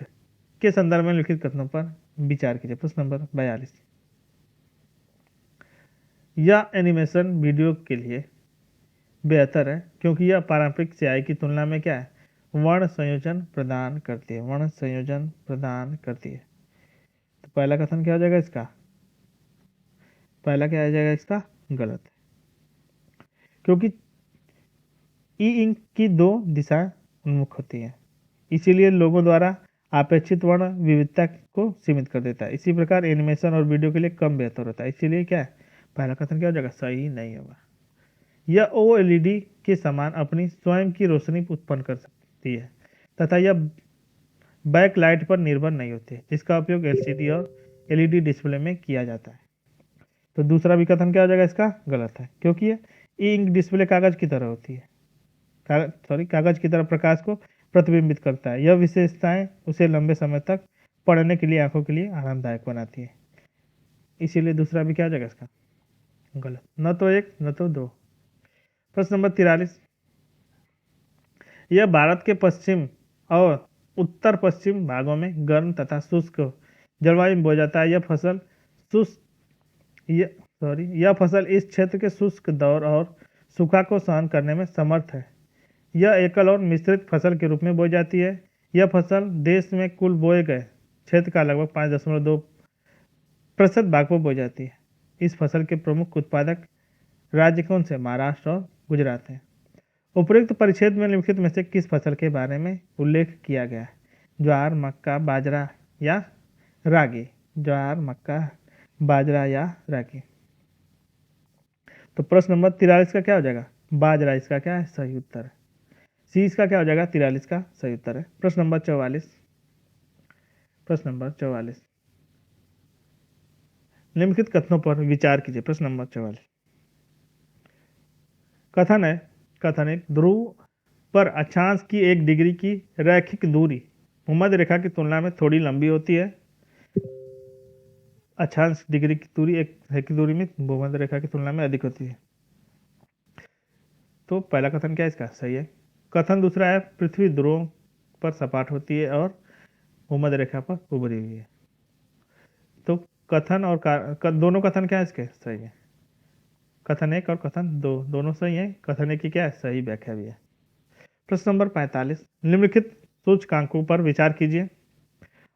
के संदर्भ में लिखित कथनों पर विचार कीजिए। प्रश्न नंबर 42 यह एनिमेशन वीडियो के लिए बेहतर है क्योंकि यह पारंपरिक स्याही की तुलना में क्या है? वर्ण संयोजन प्रदान करती है। तो पहला कथन क्या हो जाएगा इसका? गलत है, क्योंकि ई इंक की दो दिशा उन्मुख होती है, इसीलिए लोगों द्वारा अपेक्षित वर्ण विविधता को सीमित कर देता है। इसी प्रकार एनिमेशन और वीडियो के लिए कम बेहतर होता है, इसीलिए क्या है? पहला कथन क्या हो जाएगा? सही नहीं होगा। यह ओएलईडी के समान अपनी स्वयं की रोशनी उत्पन्न कर सकती है तथा यह बैकलाइट पर निर्भर नहीं होती है, जिसका उपयोग एलसीडी और एलईडी डिस्प्ले में किया जाता है। तो दूसरा भी कथन क्या हो जाएगा इसका? गलत है, क्योंकि ये ई इंक डिस्प्ले कागज की तरह होती है, कागज की तरह प्रकाश को प्रतिबिंबित करता है। यह विशेषताएं उसे लंबे समय तक पढ़ने के लिए आंखों के लिए आरामदायक बनाती है, इसीलिए दूसरा भी क्या हो जाएगा इसका? गलत। न तो एक न तो दो। प्रश्न नंबर 43 यह भारत के पश्चिम और उत्तर पश्चिम भागों में गर्म तथा शुष्क जलवायु में बोया जाता है। यह फसल इस क्षेत्र के शुष्क दौर और सूखा को सहन करने में समर्थ है। यह एकल और मिश्रित फसल के रूप में बोई जाती है। यह फसल देश में कुल बोए गए क्षेत्र का लगभग 5.2% भाग पर बोई जाती है। इस फसल के प्रमुख उत्पादक राज्य कौन से? महाराष्ट्र और गुजरात हैं। उपरोक्त परिच्छेद में निम्नलिखित में से किस फसल के बारे में उल्लेख किया गया है? ज्वार, मक्का, बाजरा या रागी? ज्वार, मक्का, बाजरा या रागी? तो प्रश्न नंबर 43 का क्या हो जाएगा? बाजरा इसका क्या है? सही उत्तर है। सी इसका क्या हो जाएगा? 43 का सही उत्तर है। प्रश्न नंबर 44। प्रश्न नंबर 44, निम्नलिखित कथनों पर विचार कीजिए। प्रश्न नंबर 44, कथन है ध्रुव पर अक्षांश की 1 डिग्री की रैखिक दूरी भूमध्य रेखा की तुलना में थोड़ी लंबी होती है। अक्षांश डिग्री की दूरी एक रैखिक दूरी में भूमध्य रेखा की तुलना में अधिक होती है। तो पहला कथन क्या है इसका? सही है। कथन दूसरा है पृथ्वी ध्रुवों पर सपाट होती है और भूमध्य रेखा पर उभरी हुई है। तो कथन और दोनों कथन क्या है इसके? सही है। कथन 1 और कथन 2 दोनों सही है। कथन 1 की क्या है? सही व्याख्या भी है। प्रश्न नंबर 45, निम्नलिखित सूचकांकों पर विचार कीजिए।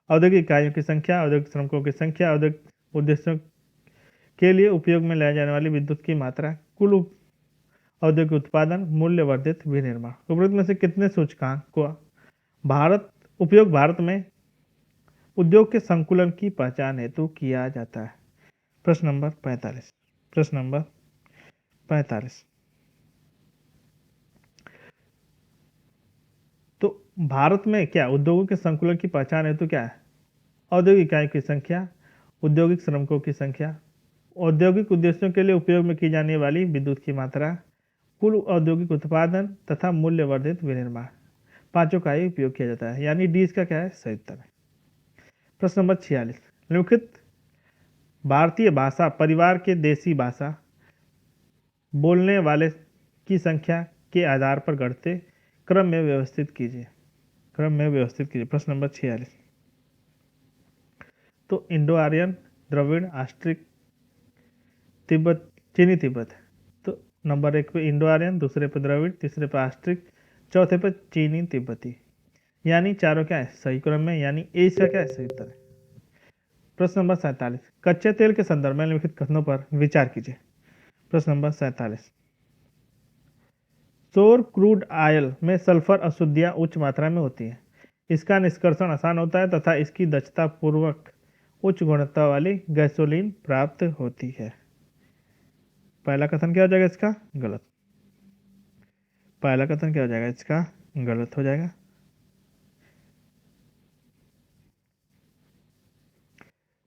औद्योगिक इकाइयों की संख्या, औद्योगिक श्रमिकों की संख्या, औद्योगिक उद्देश्यों के लिए उपयोग में लाए जाने वाली विद्युत की मात्रा, कुल औद्योगिक उत्पादन, मूल्य वर्धित विनिर्माण। उपरोक्त में से कितने सूचकांक को भारत में उद्योग के संकुलन की पहचान हेतु किया जाता है? प्रश्न नंबर 45। प्रश्न नंबर 45, तो भारत में क्या उद्योगों के संकुलन की पहचान हेतु क्या है? औद्योगिक इकाइयों की संख्या, औद्योगिक श्रमिकों की संख्या, औद्योगिक उद्देश्यों के लिए उपयोग में की जाने वाली विद्युत की मात्रा, कुल औद्योगिक उत्पादन तथा मूल्य वर्धित विनिर्माण। पांचों का ही उपयोग किया जाता है, यानी डी इसका क्या है? सही उत्तर है। प्रश्न नंबर 46, निम्नलिखित भारतीय भाषा परिवार के देशी भाषा बोलने वाले की संख्या के आधार पर घटते क्रम में व्यवस्थित कीजिए। प्रश्न नंबर 46, तो इंडो आर्यन, द्रविड़, आस्ट्रिक, तिब्बत, चीनी तिब्बत। तो नंबर 1 पे इंडो आर्यन, दूसरे पे द्रविड़, तीसरे पे आस्ट्रिक, चौथे पे चीनी तिब्बती, यानी चारों क्या है? सही क्रम में, यानी ए इसका क्या है? सही उत्तर है। प्रश्न नंबर 47, कच्चे तेल के संदर्भ में निम्नलिखित कथनों पर विचार कीजिए। प्रश्न नंबर 47, सौर क्रूड ऑयल में सल्फर अशुद्धियां उच्च मात्रा में होती है। इसका निष्कर्षण आसान होता है तथा इसकी दक्षता पूर्वक उच्च गुणवत्ता वाली गैसोलीन प्राप्त होती है। पहला कथन क्या हो जाएगा इसका? गलत। पहला कथन क्या हो जाएगा इसका? गलत हो जाएगा।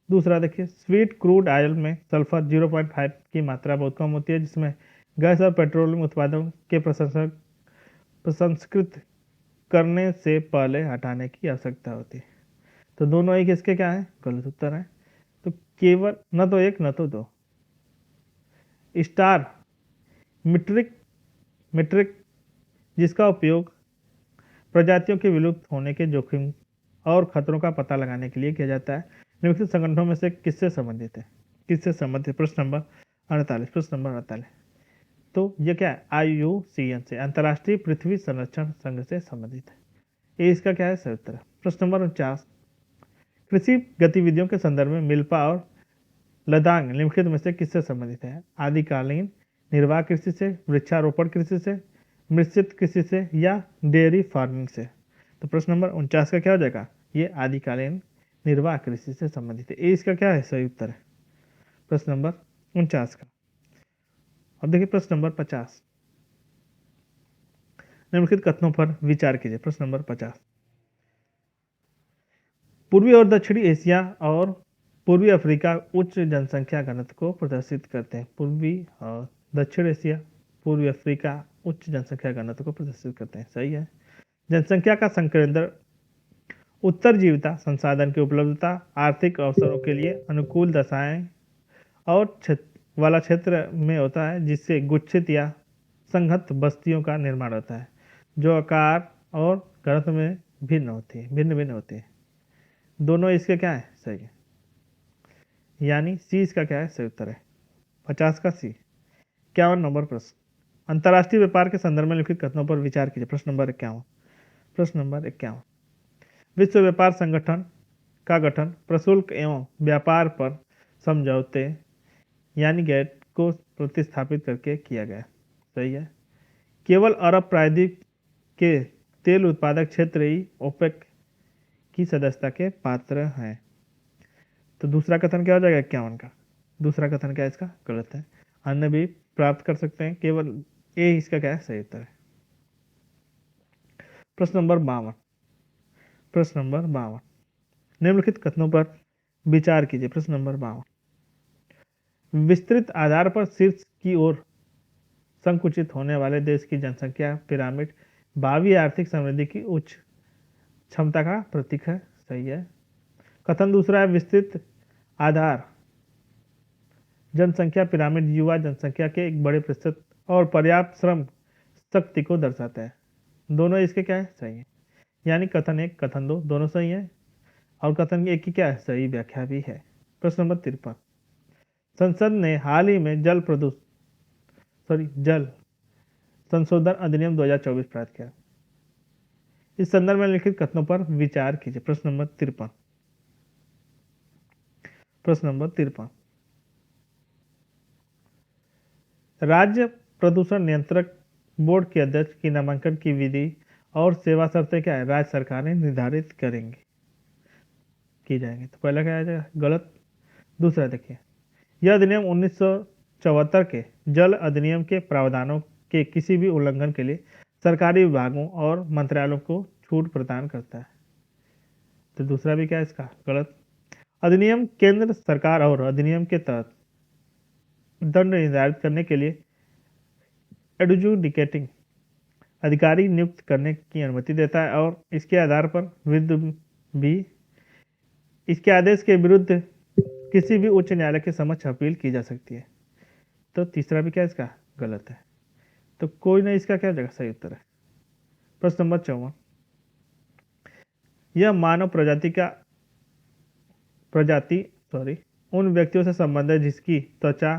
दूसरा देखिए, स्वीट क्रूड ऑयल में सल्फर 0.5 की मात्रा बहुत कम होती है, जिसमें गैस और पेट्रोलियम उत्पादों के प्रसंस्कृत करने से पहले हटाने की आवश्यकता होती है। तो दोनों एक इसके क्या है? गलत उत्तर है। तो केवल न तो एक न तो दो। स्टार मीट्रिक जिसका उपयोग प्रजातियों के विलुप्त होने के जोखिम और खतरों का पता लगाने के लिए किया जाता है, निम्नलिखित संगठनों में से किससे संबंधित है? प्रश्न नंबर 48। प्रश्न नंबर 48, तो ये क्या है? IUCN से, अंतर्राष्ट्रीय पृथ्वी संरक्षण संघ से संबंधित है। ये इसका क्या है? सही उत्तर है। प्रश्न नंबर 49, कृषि गतिविधियों के संदर्भ में मिल्पा और लदांग निम्नलिखित में से किससे संबंधित है? आदिकालीन निर्वाह कृषि से, वृक्षारोपण कृषि से, मिश्रित कृषि से या डेयरी फार्मिंग से? तो प्रश्न नंबर 49 का क्या हो जाएगा? ये आदिकालीन निर्वाह कृषि से संबंधित है। ये इसका क्या है? सही उत्तर है। प्रश्न नंबर 49 का। अब देखिए प्रश्न नंबर 50, निम्नलिखित कथनों पर विचार कीजिए। प्रश्न नंबर 50, पूर्वी और दक्षिणी एशिया और पूर्वी अफ्रीका उच्च जनसंख्या घनत्व को प्रदर्शित करते हैं। पूर्वी और दक्षिण एशिया, पूर्वी अफ्रीका उच्च जनसंख्या घनत्व को प्रदर्शित करते हैं। सही है। जनसंख्या का संकीर्ण दर उत्तरजीविता, संसाधन की उपलब्धता, आर्थिक अवसरों के लिए अनुकूल दशाएं और वाला क्षेत्र में होता है, जिससे गुच्छित या संघत बस्तियों का निर्माण होता है, जो आकार और घनत्व में भिन्न भिन्न होती है। दोनों इसके क्या है? सही है, यानी सी इसका क्या है? सही उत्तर है। 50 का सी। 51 नंबर प्रश्न, अंतर्राष्ट्रीय व्यापार के संदर्भ में लिखित कथनों पर विचार कीजिए। प्रश्न नंबर 51। प्रश्न नंबर 51, विश्व व्यापार संगठन का गठन प्रशुल्क एवं व्यापार पर समझौते यानी गैट को प्रतिस्थापित करके किया गया। सही है। केवल अरब प्रायद्वीप के तेल उत्पादक क्षेत्र ही ओपेक की सदस्यता के पात्र हैं। तो दूसरा कथन क्या हो जाएगा 51 का? दूसरा कथन क्या है इसका? गलत है। अन्य भी प्राप्त कर सकते हैं, केवल ए इसका क्या है? सही उत्तर है। प्रश्न नंबर 52। प्रश्न नंबर 52, निम्नलिखित कथनों पर विचार कीजिए। प्रश्न नंबर 52, विस्तृत आधार पर शीर्ष की ओर संकुचित होने वाले देश की जनसंख्या पिरामिड भावी आर्थिक समृद्धि की उच्च क्षमता का प्रतीक है। सही है। कथन दूसरा है, विस्तृत आधार जनसंख्या पिरामिड युवा जनसंख्या के एक बड़े प्रतिशत और पर्याप्त श्रम शक्ति को दर्शाता है। दोनों इसके क्या है? सही है। यानी कथन एक कथन दो दोनों सही है, और कथन एक की क्या है? सही व्याख्या भी है। प्रश्न नंबर 53, संसद ने हाल ही में जल संशोधन अधिनियम 2024 पारित किया। इस संदर्भ में लिखित कथनों पर विचार कीजिए। प्रश्न नंबर 53। प्रश्न नंबर 53, राज्य प्रदूषण नियंत्रक बोर्ड के अध्यक्ष की नामांकन की विधि और सेवा शर्तें क्या है? राज्य सरकारें निर्धारित करेंगी, की जाएंगी। तो पहला क्या आ जाएगा? गलत। दूसरा देखिए, यह अधिनियम 1974 के जल अधिनियम के प्रावधानों के किसी भी उल्लंघन के लिए सरकारी विभागों और मंत्रालयों को छूट प्रदान करता है। तो दूसरा भी क्या है इसका? गलत। अधिनियम केंद्र सरकार और अधिनियम के तहत दंड निर्धारित करने के लिए एडजुडिकेटिंग अधिकारी नियुक्त करने की अनुमति देता है, और इसके आधार पर भी इसके आदेश के विरुद्ध किसी भी उच्च न्यायालय के समक्ष अपील की जा सकती है। तो तीसरा भी क्या इसका? गलत है। तो कोई नहीं इसका क्या हो जाएगा? सही उत्तर है। प्रश्न नंबर 54, यह मानव उन व्यक्तियों से संबंध है जिसकी त्वचा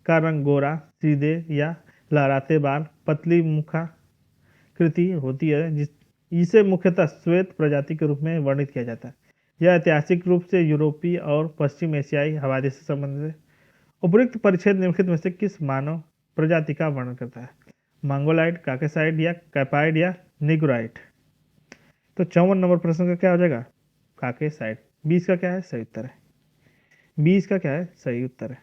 का रंग गोरा, सीधे या लहराते बाल, पतली मुखाकृति होती है, जिसे मुख्यतः श्वेत प्रजाति के रूप में वर्णित किया जाता है। यह ऐतिहासिक रूप से यूरोपीय और पश्चिम एशियाई हवादी से संबंधित है। उपयुक्त परिच्छेद निम्नलिखित में से किस मानव प्रजाति का वर्णन करता है? मंगोलाइड, काकेसाइड या कैपाइड या निग्रोइड? तो 54 नंबर प्रश्न का क्या हो जाएगा? काकेसाइड। 20 का क्या है? सही उत्तर है। 20 का क्या है? सही उत्तर है।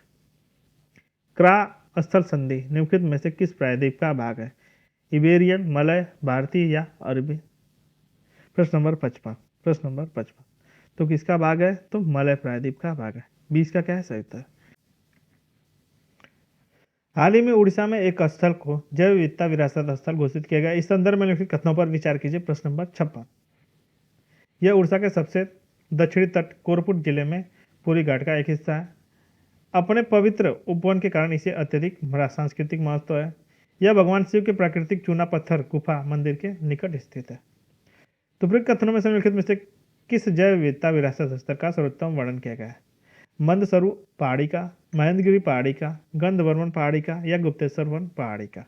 क्रा स्थल संधि निम्नलिखित में से किस प्रायद्वीप का भाग है? इबेरियन, मलय, भारतीय या अरबी? प्रश्न नंबर 55। प्रश्न नंबर 55, तो किसका भाग है? तो मलय प्रायद्वीप का भाग है। 20 का क्या है? सही उत्तर। हाल ही में उड़ीसा में एक स्थल को जैव विविधता विरासत स्थल घोषित किया गया। इस संदर्भ में लिखित कथनों पर विचार कीजिए। प्रश्न नंबर 56, यह उड़ीसा के सबसे दक्षिणी तट कोरापुट जिले में पूरी घाट का एक हिस्सा है। अपने पवित्र उपवन के कारण इसे अत्यधिक सांस्कृतिक महत्व है। यह भगवान शिव के प्राकृतिक चूना पत्थर गुफा मंदिर के निकट स्थित है। तो उपरोक्त कथनों में से निम्नलिखित में से किस जैव विविधता विरासत स्थल का सर्वोत्तम वर्णन किया गया है? मंदसरू पहाड़ी का, महेंद्रगिरी पहाड़ी का, गंधवर्मन पहाड़ी का या गुप्तेश्वर वन पहाड़ी का?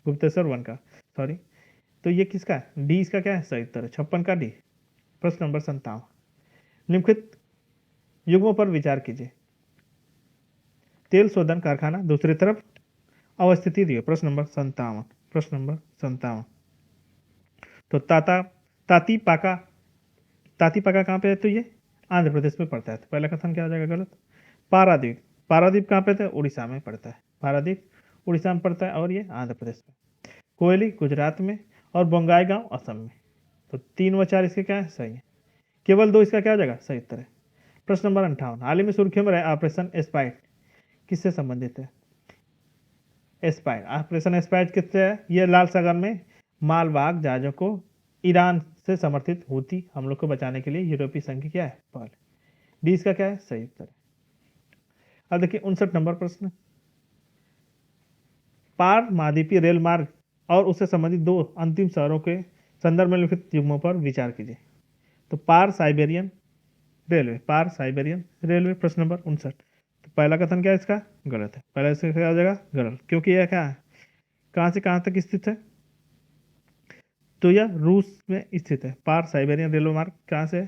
गुप्तेश्वर वन का, सॉरी। तो ये किसका है? डी इसका क्या है? सही उत्तर है। 56 का डी। प्रश्न नंबर 57, निम्नलिखित युग्मों पर विचार कीजिए। तेल शोधन कारखाना दूसरी तरफ अवस्थित है। प्रश्न नंबर 57। प्रश्न नंबर 57, तो तातीपाका कहाँ पे है? तो ये आंध्र प्रदेश में पड़ता है। तो पहला कथन क्या हो जाएगा? गलत। पारादीप कहाँ पे था? उड़ीसा में पड़ता है। पारादीप उड़ीसा में पड़ता है और ये आंध्र प्रदेश में। कोयली गुजरात में और बोंगाईगांव असम में। तो 3 व 4 इसके क्या है? सही है। केवल 2 इसका क्या हो जाएगा? सही उत्तर है। प्रश्न नंबर 58, हाल ही में सुर्खियों में रहे ऑपरेशन एस्पाइड किससे संबंधित है? ऑपरेशन एस्पाइड किससे है? यह लाल सागर में मालवाहक जहाजों को ईरान से समर्थित हूती हमलों को बचाने के लिए यूरोपीय संघ की क्या है? पहल। डी इसका क्या है? सही उत्तर है। अब देखिए 59 नंबर प्रश्न, पार महाद्वीपीय रेल मार्ग और उससे संबंधित 2 अंतिम शहरों के संदर्भ में लिखित युग्मों पर विचार कीजिए। तो पार साइबेरियन रेलवे। प्रश्न नंबर 59, तो पहला कथन क्या है इसका? गलत है। पहला इसका क्या हो जाएगा? गलत, क्योंकि यह क्या है? कहाँ से कहाँ तक स्थित है? तो यह रूस में स्थित है। पार साइबेरियन रेलवे मार्ग कहाँ से?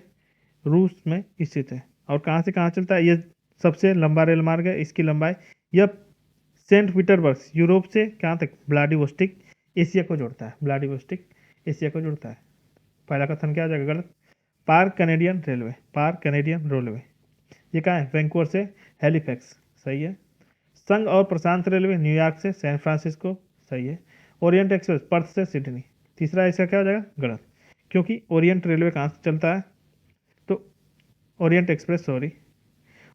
रूस में स्थित है। और कहाँ से कहाँ चलता है? यह सबसे लंबा रेल मार्ग है। इसकी लंबाई यह सेंट पीटर्सबर्ग यूरोप से कहाँ तक? व्लादिवोस्टोक एशिया को जोड़ता है, व्लादिवोस्टोक एशिया को जोड़ता है। पहला कथन क्या हो जाएगा? गलत। पार कैनेडियन रेलवे, पार कैनेडियन रेलवे ये कहाँ है? वैंकूवर से हैलिफैक्स, सही है। संघ और प्रशांत रेलवे न्यूयॉर्क से सैन फ्रांसिस्को, सही है। ओरिएंट एक्सप्रेस पर्थ से सिडनी, तीसरा इसका क्या हो जाएगा? गलत, क्योंकि ओरिएंट रेलवे कहाँ से चलता है? तो Orient express, sorry,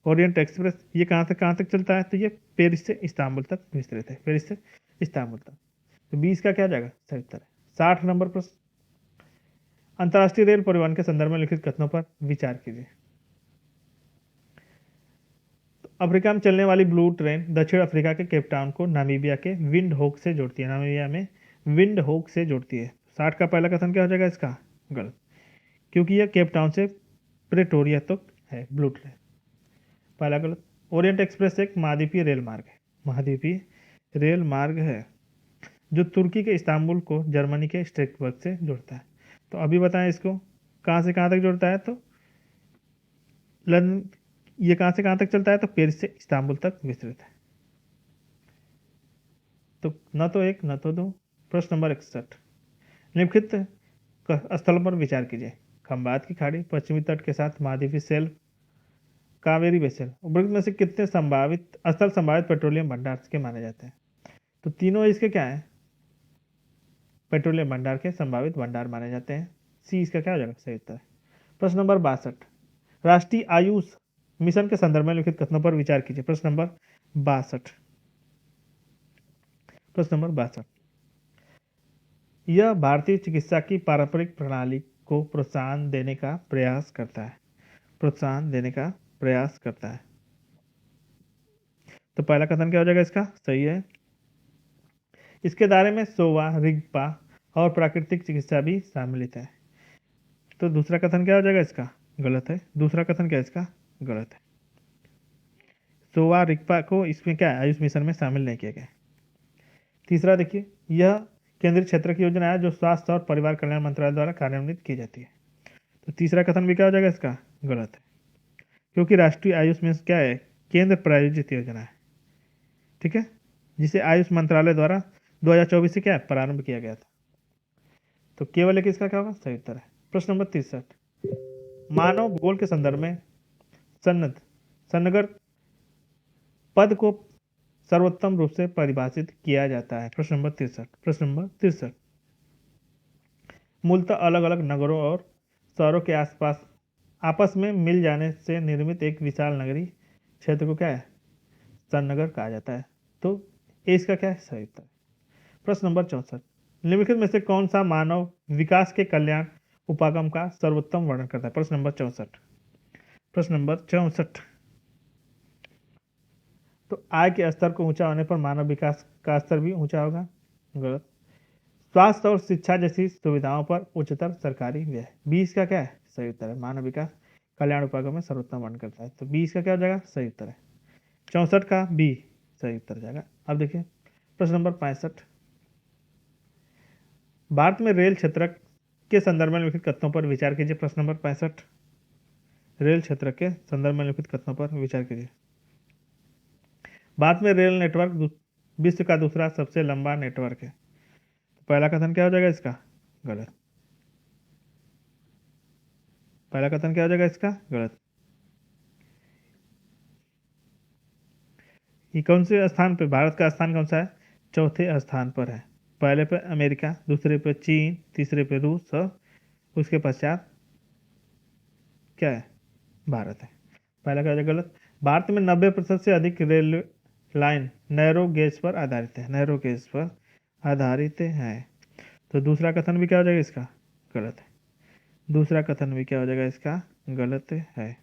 Orient express ये कहाँ तक चलता है? तो ये पेरिस से इस्तांबुल तक विस्तृत है, पेरिस से इस्तांबुल तक। तो 20 का क्या हो जाएगा? सही उत्तर है। 60 नंबर प्रश्न, अंतर्राष्ट्रीय रेल परिवहन के संदर्भ में लिखित कथनों पर विचार कीजिए। तो अफ्रीका में चलने वाली ब्लू ट्रेन दक्षिण अफ्रीका के केप टाउन को नामीबिया के विंड होक से जोड़ती है, नामीबिया में विंड होक से जोड़ती है। 60 का पहला कथन क्या हो जाएगा इसका? गलत, क्योंकि यह केप टाउन से प्रेटोरिया तक है ब्लू ट्रेन, पहला गलत। ओरिएंट एक्सप्रेस एक महाद्वीपीय रेल मार्ग है, महाद्वीपीय रेल मार्ग है जो तुर्की के इस्तांबुल को जर्मनी के स्ट्रेसबर्ग से जोड़ता है। तो अभी बताएं इसको कहाँ से कहाँ तक जोड़ता है? तो लंदन, ये कहाँ से कहाँ तक चलता है? तो पेरिस से इस्तांबुल तक विस्तृत है। तो न तो एक न तो दो। प्रश्न नंबर 61, निम्नलिखित स्थल पर विचार कीजिए। खंबात की खाड़ी, पश्चिमी तट के साथ महाद्वीपीय सेल, कावेरी बेसिन, उपरोक्त में से कितने संभावित पेट्रोलियम भंडार के माने जाते हैं? तो तीनों इसके क्या है? पेट्रोलियम भंडार के संभावित भंडार माने जाते हैं। सी इसका क्या हो जाएगा? सही उत्तर है। प्रश्न नंबर 62, राष्ट्रीय आयुष मिशन के संदर्भ में लिखित कथनों पर विचार कीजिए। प्रश्न नंबर 62, प्रश्न नंबर 62, यह भारतीय चिकित्सा की पारंपरिक प्रणाली को प्रोत्साहन देने का प्रयास करता है, प्रोत्साहन देने का प्रयास करता है। तो पहला कथन क्या हो जाएगा इसका? सही है। इसके दायरे में सोवा, रिगपा और प्राकृतिक चिकित्सा भी सम्मिलित है। तो दूसरा कथन क्या हो जाएगा इसका? गलत है। दूसरा कथन क्या है इसका? गलत है। सोवा, रिगपा को इसमें क्या है? आयुष मिशन में शामिल नहीं किया गया। तीसरा देखिए, यह केंद्रीय क्षेत्र की योजना है जो स्वास्थ्य और परिवार कल्याण मंत्रालय द्वारा कार्यान्वित की जाती है। तो तीसरा कथन भी क्या हो जाएगा इसका? गलत है, क्योंकि राष्ट्रीय आयुष मिशन क्या है? केंद्र प्रायोजित योजना है, ठीक है, जिसे आयुष मंत्रालय द्वारा 2024 से क्या है? प्रारंभ किया गया था। तो केवल एक इसका क्या होगा? सही उत्तर है। प्रश्न नंबर 63, मानव भूगोल के संदर्भ में सन्नगर पद को सर्वोत्तम रूप से परिभाषित किया जाता है। प्रश्न नंबर 63, प्रश्न नंबर 63, मूलतः अलग अलग नगरों और शहरों के आसपास आपस में मिल जाने से निर्मित एक विशाल नगरीय क्षेत्र को क्या है? सन्नगर कहा जाता है। तो ए इसका क्या है? सही उत्तर है। प्रश्न नंबर 64, निम्नलिखित में से कौन सा मानव विकास के कल्याण उपागम का सर्वोत्तम वर्णन करता है? प्रश्न नंबर 64, प्रश्न नंबर 64, तो आय के स्तर को ऊंचा होने पर मानव विकास का स्तर भी ऊंचा होगा। गलत। स्वास्थ्य और शिक्षा जैसी सुविधाओं पर उच्चतर सरकारी व्यय, 20 का क्या है? सही उत्तर है। मानव विकास कल्याण उपागम में सर्वोत्तम वर्णन करता है। तो 20 का क्या हो जाएगा? सही उत्तर है। 64 का बी सही उत्तर जाएगा। अब देखिए प्रश्न नंबर 65, भारत में रेल क्षेत्र के संदर्भ में लिखित कथनों पर विचार कीजिए। प्रश्न नंबर 65, रेल क्षेत्र के संदर्भ में लिखित कथनों पर विचार कीजिए। भारत में रेल नेटवर्क विश्व का दूसरा सबसे लंबा नेटवर्क है। तो पहला कथन क्या हो जाएगा इसका? गलत। पहला कथन क्या हो जाएगा इसका? गलत। ये कौन से स्थान पे, भारत का स्थान कौन सा है? चौथे स्थान पर है। पहले पे अमेरिका, दूसरे पे चीन, तीसरे पे रूस और उसके पश्चात क्या है? भारत है। पहला क्या हो जाएगा? गलत। भारत में 90% से अधिक रेल लाइन नैरो गेज पर आधारित है, नैरो गेज पर आधारित है। तो दूसरा कथन भी क्या हो जाएगा इसका? गलत है। दूसरा कथन भी क्या हो जाएगा इसका? गलत है।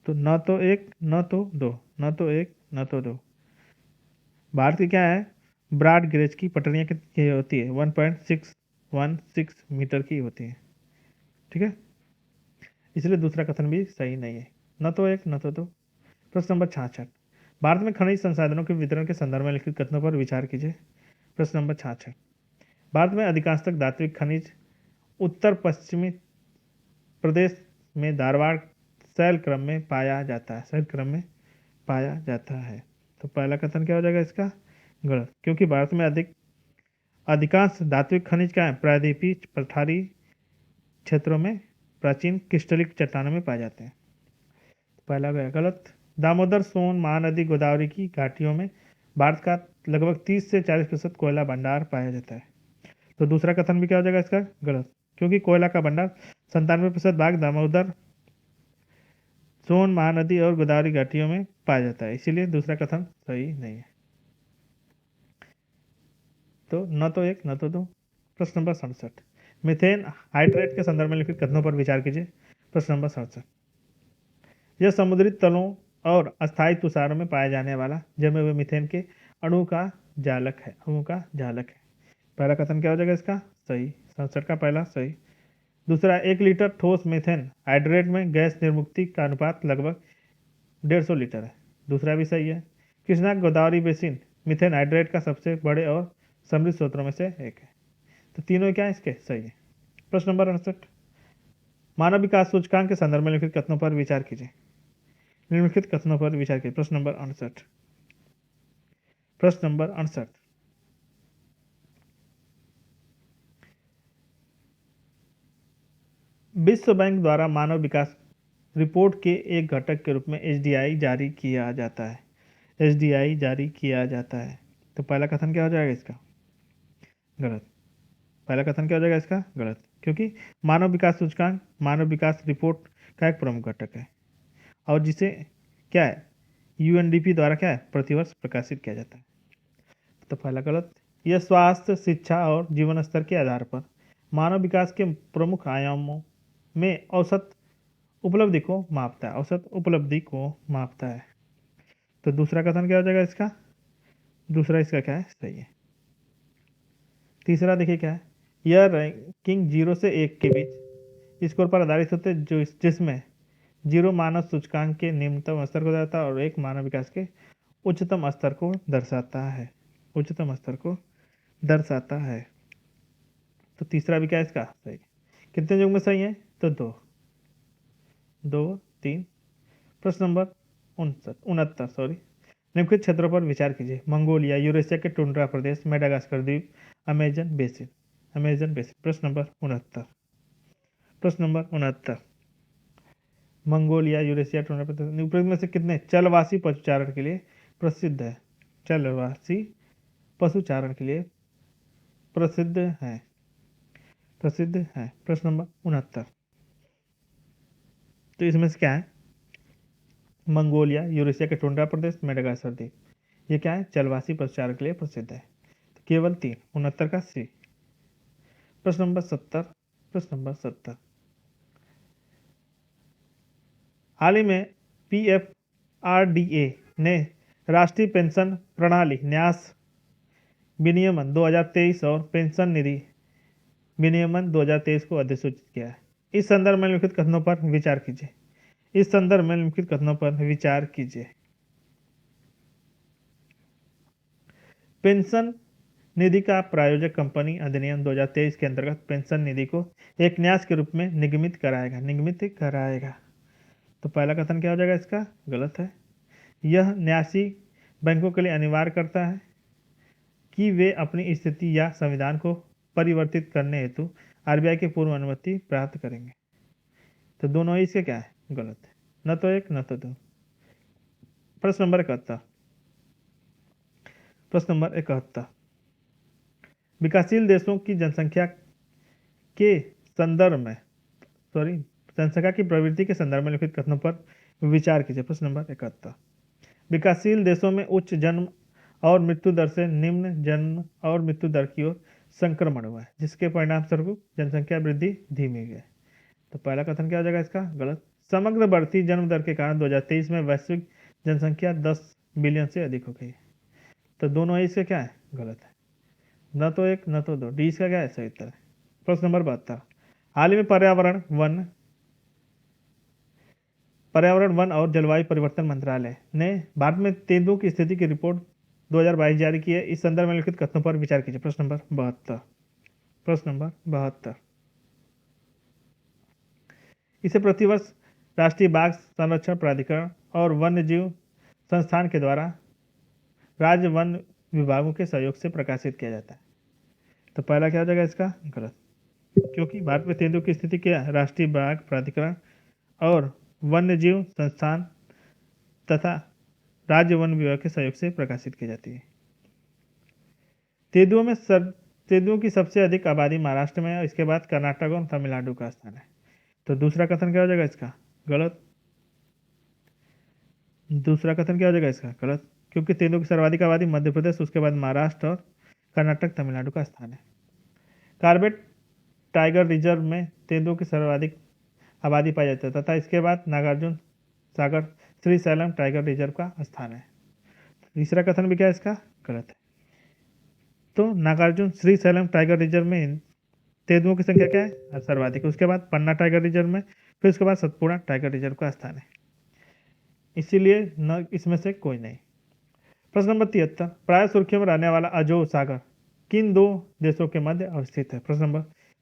तो न तो एक न तो दो, न तो एक न तो दो। भारत की क्या है? ब्रॉड गेज की पटरियाँ कितनी होती है? 1.616 मीटर की होती है, ठीक है, इसलिए दूसरा कथन भी सही नहीं है। न तो एक न तो दो। प्रश्न नंबर 66, भारत में खनिज संसाधनों के वितरण के संदर्भ में लिखित कथनों पर विचार कीजिए। प्रश्न नंबर 66, भारत में अधिकांशतः धात्विक खनिज उत्तर पश्चिमी प्रदेश में धारवाड़ शैल क्रम में पाया जाता है, शैल क्रम में पाया जाता है। तो पहला कथन क्या हो जाएगा इसका? गलत, क्योंकि भारत में अधिक अधिकांश धात्विक खनिज क्या है? प्रायद्वीपीय पठारी क्षेत्रों में प्राचीन क्रिस्टलिक चट्टानों में पाए जाते हैं। पहला गया गलत। दामोदर सोन महानदी गोदावरी की घाटियों में भारत का लगभग 30 से 40% कोयला भंडार पाया जाता है। तो दूसरा कथन भी क्या हो जाएगा इसका? गलत, क्योंकि कोयला का भंडार 97% भाग दामोदर सोन महानदी और गोदावरी घाटियों में पाया जाता है, इसीलिए दूसरा कथन सही नहीं है। तो न तो एक न तो दो। प्रश्न नंबर 67, मीथेन हाइड्रेट के संदर्भ में लिखित कथनों पर विचार कीजिए। प्रश्न नंबर 67, यह समुद्री तलों और अस्थायी तुषारों में पाया जाने वाला जमे हुए मीथेन के अणु का जालक है। पहला कथन क्या हो जाएगा इसका? सही। 67 का पहला सही। दूसरा, 1 लीटर ठोस मीथेन हाइड्रेट में गैस निर्मुक्ति का अनुपात लगभग 150 लीटर है। दूसरा भी सही है। Krishna Godavari basin methane hydrate का सबसे बड़े और समृद्ध स्रोतों में से एक है। तो तीनों क्या है इसके? सही है। प्रश्न नंबर 68, मानव विकास सूचकांक के संदर्भ में लिखित कथनों पर विचार कीजिए। निम्नलिखित कथनों पर विचार कीजिए। प्रश्न नंबर 68, प्रश्न नंबर 68, विश्व बैंक द्वारा मानव विकास रिपोर्ट के एक घटक के रूप में एसडीआई जारी किया जाता है। एसडीआई जारी किया जाता है। तो पहला कथन क्या हो जाएगा इसका? गलत। पहला कथन क्या हो जाएगा इसका? गलत, क्योंकि मानव विकास सूचकांक मानव विकास रिपोर्ट का एक प्रमुख घटक है और जिसे क्या है, यूएनडीपी द्वारा क्या है, प्रतिवर्ष प्रकाशित किया जाता है। तो पहला गलत। यह स्वास्थ्य, शिक्षा और जीवन स्तर के आधार पर मानव विकास के प्रमुख आयामों में औसत उपलब्धि को मापता है। औसत उपलब्धि को मापता है। तो दूसरा कथन क्या हो जाएगा इसका? दूसरा इसका क्या है? सही है। तीसरा देखिए क्या है, यह रैंकिंग 0 से 1 के बीच स्कोर पर आधारित होते हैं, जो जिसमें 0 मानव सूचकांक के निम्नतम स्तर को दर्शाता है और 1 मानव विकास के उच्चतम स्तर को दर्शाता है। उच्चतम स्तर को दर्शाता है। तो तीसरा भी क्या है इसका? सही। कितने युग में सही है? तो दो, 3। प्रश्न नंबर 69 निम्नलिखित क्षेत्रों पर विचार कीजिए। मंगोलिया, यूरेशिया के टुंड्रा प्रदेश, मेडागास्कर द्वीप, अमेजन बेसिन। प्रश्न नंबर 69, मंगोलिया, यूरेशिया, टुंड्रा प्रदेश उपरोक्त में से कितने चलवासी पशुचारण के लिए प्रसिद्ध है? चलवासी पशुचारण के लिए प्रसिद्ध है। प्रश्न नंबर 69, तो इसमें से क्या है? मंगोलिया, यूरेशिया के टुंड्रा प्रदेश, मेडागास्कर द्वीप, ये क्या है? चलवासी पशुचारण के लिए प्रसिद्ध है। तो केवल 3, 69 का सी। प्रश्न नंबर 70, हाल ही में पीएफआरडीए ने राष्ट्रीय पेंशन प्रणाली न्यास विनियमन 2023 और पेंशन निधि विनियमन 2023 को अधिसूचित किया है। इस संदर्भ में लिखित कथनों पर विचार कीजिए। पेंशन निधि का प्रायोजक कंपनी अधिनियम 2023 के अंतर्गत पेंशन निधि को एक न्यास के रूप में निगमित कराएगा। तो पहला कथन क्या हो जाएगा इसका? गलत है। यह न्यासी बैंकों के लिए अनिवार्य करता है कि वे अपनी स्थिति या संविधान को परिवर्तित करने हेतु आरबीआई की पूर्व अनुमति प्राप्त करेंगे। तो दोनों ही इसके क्या है? गलत है। न तो एक न तो दो। प्रश्न नंबर 71, विकासशील देशों की जनसंख्या के संदर्भ में जनसंख्या की प्रवृत्ति के संदर्भ में लिखित कथनों पर विचार कीजिए। प्रश्न नंबर 71, विकासशील देशों में उच्च जन्म और मृत्यु दर से निम्न जन्म और मृत्यु दर की ओर संक्रमण हुआ है, जिसके परिणाम स्वरूप जनसंख्या वृद्धि धीमी हुई है। तो पहला कथन क्या हो जाएगा इसका? गलत। समग्र बढ़ती जन्म दर के कारण 2023 में वैश्विक जनसंख्या 10 बिलियन से अधिक हो गई। तो दोनों इसके क्या है? गलत है। न तो एक न तो दो। डी इसका क्या है? सही उत्तर है। प्रश्न नंबर 72, हाल ही में पर्यावरण वन और जलवायु परिवर्तन मंत्रालय ने भारत में तेंदुओं की स्थिति की रिपोर्ट 2022 जारी की है। इस संदर्भ में लिखित कथनों पर विचार कीजिए। प्रश्न नंबर 72, इसे प्रतिवर्ष राष्ट्रीय बाघ संरक्षण प्राधिकरण और वन्यजीव संस्थान के द्वारा राज्य वन विभागों के सहयोग से प्रकाशित किया जाता है। तो पहला क्या हो जाएगा इसका? गलत, क्योंकि भारत में तेंदुओं की स्थिति क्या है? राष्ट्रीय बाघ प्राधिकरण और वन्य जीव संस्थान तथा राज्य वन विभाग के सहयोग से प्रकाशित की जाती है। तेंदुओं की सबसे अधिक आबादी महाराष्ट्र में है, इसके बाद कर्नाटक और तमिलनाडु का स्थान है। तो दूसरा कथन क्या हो जाएगा इसका? गलत। दूसरा कथन क्या हो जाएगा इसका? गलत, क्योंकि तेंदुओं की सर्वाधिक आबादी मध्य प्रदेश, उसके बाद महाराष्ट्र और कर्नाटक तमिलनाडु का स्थान है। कार्बेट टाइगर रिजर्व में तेंदुओं की सर्वाधिक आबादी पाई जाती है तथा इसके बाद नागार्जुन सागर श्री सैलम टाइगर रिजर्व का स्थान है। तीसरा कथन भी क्या है इसका? गलत है। तो नागार्जुन श्री सैलम टाइगर रिजर्व में तेंदुओं की संख्या क्या है? सर्वाधिक। उसके बाद पन्ना टाइगर रिजर्व में, फिर उसके बाद सतपुड़ा टाइगर रिजर्व का स्थान है, इसीलिए न इसमें से कोई नहीं। प्रश्न नंबर 73, प्राय सुर्खियों में रहने वाला अजो सागर किन दो देशों के मध्य अवस्थित है? प्रश्न नंबर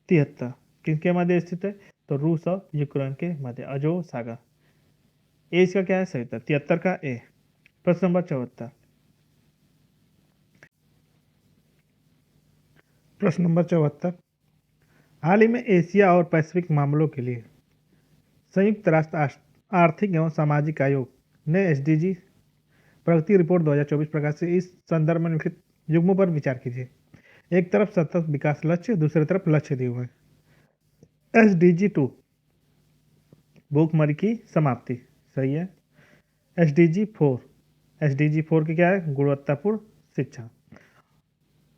73 किनके मध्य स्थित है? तो रूस और यूक्रेन के मध्य अजो सागर। ए इसका क्या है? सही उत्तर 73 का ए। प्रश्न नंबर 74, प्रश्न नंबर 74, हाल ही में एशिया और पैसिफिक मामलों के लिए संयुक्त राष्ट्र आर्थिक एवं सामाजिक आयोग ने एसडीजी प्रगति रिपोर्ट 2024 प्रकाशित। इस संदर्भ में निम्नलिखित युग्मों पर विचार कीजिए। एक तरफ सतत विकास लक्ष्य, दूसरी तरफ लक्ष्य दिए हुए हैं। एसडीजी 2 भूखमरी की समाप्ति, सही है। एसडीजी 4, एसडीजी 4 की क्या है? गुणवत्तापूर्ण शिक्षा,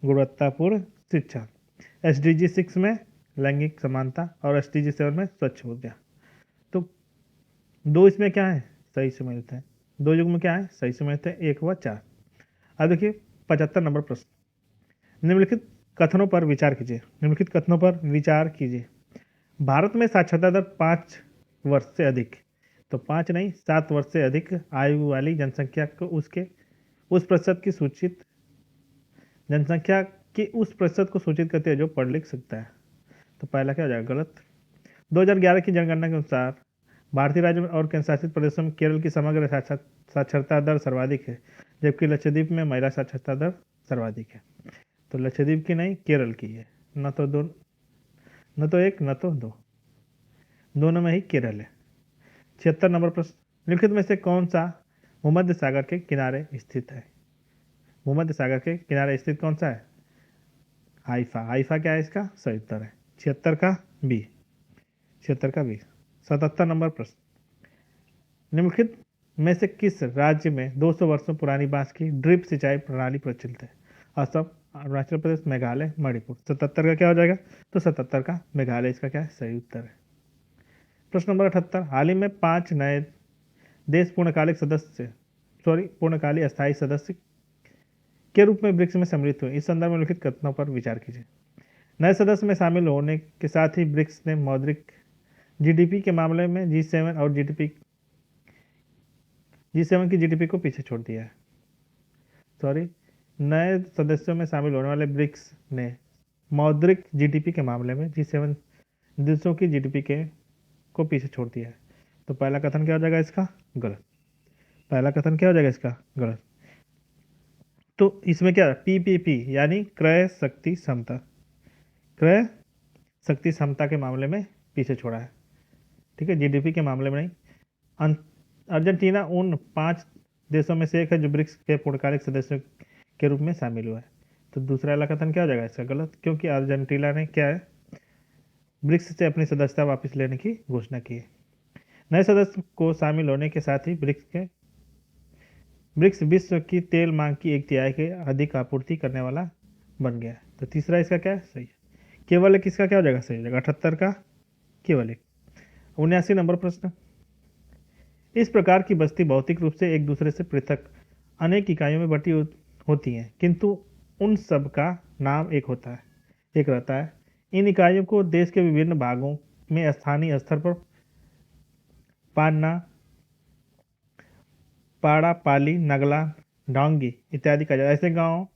गुणवत्तापूर्ण शिक्षा। एसडीजी 6 में लैंगिक समानता और एसडीजी 7 में स्वच्छ ऊर्जा। तो दो इसमें क्या है? सही से मिलते हैं। दो युग में क्या है? सही से मिलते हैं, 1 व 4। अब देखिए 75 नंबर प्रश्न, निम्नलिखित कथनों पर विचार कीजिए। निम्नलिखित कथनों पर विचार कीजिए। भारत में साक्षरता दर 5 वर्ष से अधिक, तो 5 नहीं 7 वर्ष से अधिक आयु वाली जनसंख्या को उस प्रतिशत की सूचित जनसंख्या के उस प्रतिशत को सूचित करते हैं जो पढ़ लिख सकता है। तो पहला क्या हो जाएगा? गलत। 2011 की जनगणना के अनुसार भारतीय राज्यों और केंद्र शासित प्रदेशों में केरल की समग्र साक्षरता दर सर्वाधिक है, जबकि लक्षद्वीप में महिला साक्षरता दर सर्वाधिक है। तो लक्षद्वीप की नहीं, केरल की है। न तो दो, न तो एक, न तो दो, दोनों में ही केरल है। 76 नंबर प्रश्न, निम्नलिखित में से कौन सा भूमध्य सागर के किनारे स्थित है? भूमध्य सागर के किनारे स्थित कौन सा है? हाइफा। हाइफा क्या है इसका? सही उत्तर है 76 का बी। 76 का बी। 77 नंबर प्रश्न, निम्नलिखित में से किस राज्य में 200 वर्षों पुरानी बांस की ड्रिप सिंचाई प्रणाली प्रचलित है? असम, अरुणाचल प्रदेश, मेघालय, मणिपुर। 77 का क्या हो जाएगा? तो 77 का मेघालय इसका क्या है? सही उत्तर है। प्रश्न नंबर 78, हाल ही में 5 नए देश पूर्णकालिक अस्थायी सदस्य के रूप में ब्रिक्स में सम्मिलित हुए। इस संदर्भ में लिखित कथनों पर विचार कीजिए। नए सदस्य में शामिल होने के साथ ही ब्रिक्स ने मौद्रिक जीडीपी के मामले में G7 और G7 की जीडीपी को पीछे छोड़ दिया है। नए सदस्यों में शामिल होने वाले ब्रिक्स ने मौद्रिक जीडीपी के मामले में G7 देशों की जीडीपी को पीछे छोड़ दिया है। तो पहला कथन क्या हो जाएगा इसका? गलत। पहला कथन क्या हो जाएगा इसका? गलत। तो इसमें क्या? पीपीपी यानी क्रय शक्ति क्षमता, क्रय शक्ति क्षमता के मामले में पीछे छोड़ा है। ठीक है, जीडीपी के मामले में नहीं। अर्जेंटीना उन 5 देशों में से एक है जो ब्रिक्स के पूर्णकालिक सदस्यों के रूप में शामिल हुआ है। तो दूसरा वाला कथन क्या हो जाएगा इसका? गलत, क्योंकि अर्जेंटीना ने क्या है? ब्रिक्स से अपनी सदस्यता वापस लेने की घोषणा की है। नए सदस्य को शामिल होने के साथ ही ब्रिक्स विश्व की तेल मांग की 1/3 के अधिक आपूर्ति करने वाला बन गया है। तो तीसरा इसका क्या है? सही है। केवल एक इसका क्या हो जाएगा? सही हो जाएगा 78 का केवल एक। 79 नंबर प्रश्न, इस प्रकार की बस्ती भौतिक रूप से एक दूसरे से पृथक अनेक इकाइयों में बटी होती हैं, किंतु उन सब का नाम एक रहता है। इन इकाइयों को देश के विभिन्न भागों में स्थानीय स्तर पर पाड़ा, पाली, नगला, ढोंगी इत्यादि का ऐसे गांव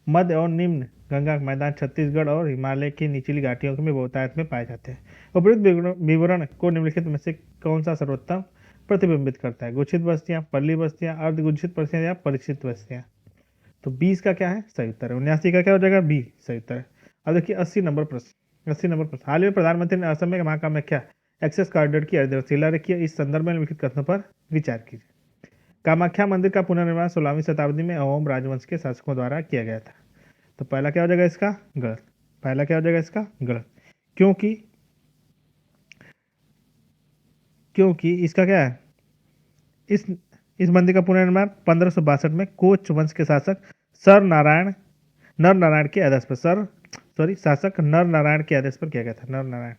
मध्य और निम्न गंगा मैदान छत्तीसगढ़ और हिमालय की निचली घाटियों में बहुतायत में पाए जाते हैं। उपरोक्त विवरण को निम्नलिखित में से कौन सा सर्वोत्तम प्रतिबिंबित करता है? गुच्छित बस्तियां, पल्ली बस्तियां, अर्धगुच्छित बस्तियां या परिचित बस्तियां। तो 20 का क्या है? सही उत्तर है। 79 का क्या हो जाएगा? बी सही उत्तर है। अब देखिए 80 नंबर प्रश्न। हाल ही में प्रधानमंत्री ने असम में महाकामाख्या एक्सेस कॉरिडोर की आधारशिला रखी है। इस संदर्भ में निम्नलिखित कथनों पर विचार कीजिए। कामाख्या मंदिर का पुनर्निर्माण 16वीं शताब्दी में अहोम राजवंश के शासकों द्वारा किया गया था। तो पहला क्या हो जाएगा इसका गलत। पहला क्या हो जाएगा इसका गलत, क्योंकि क्योंकि इसका क्या है, इस मंदिर का पुनर्निर्माण 1562 में कोच वंश के शासक सर नारायण नर नारायण के आदेश पर शासक नर नारायण के आदेश पर किया गया था। नर नारायण।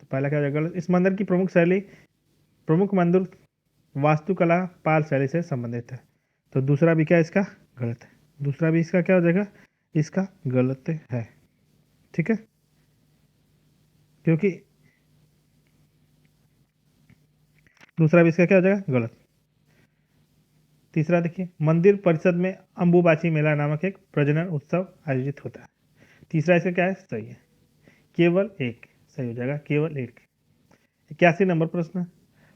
तो पहला क्या हो जाएगा गलत। इस मंदिर की प्रमुख मंदिर वास्तुकला पाल शैली से संबंधित है। तो दूसरा भी क्या इसका गलत है। दूसरा भी इसका क्या हो जाएगा, इसका गलत है। ठीक है, क्योंकि दूसरा भी इसका क्या हो जाएगा गलत। तीसरा देखिए, मंदिर परिषद में अंबुबाची मेला नामक एक प्रजनन उत्सव आयोजित होता है। तीसरा इसका क्या है, सही है, केवल एक सही हो जाएगा, केवल एक। 81 नंबर प्रश्न,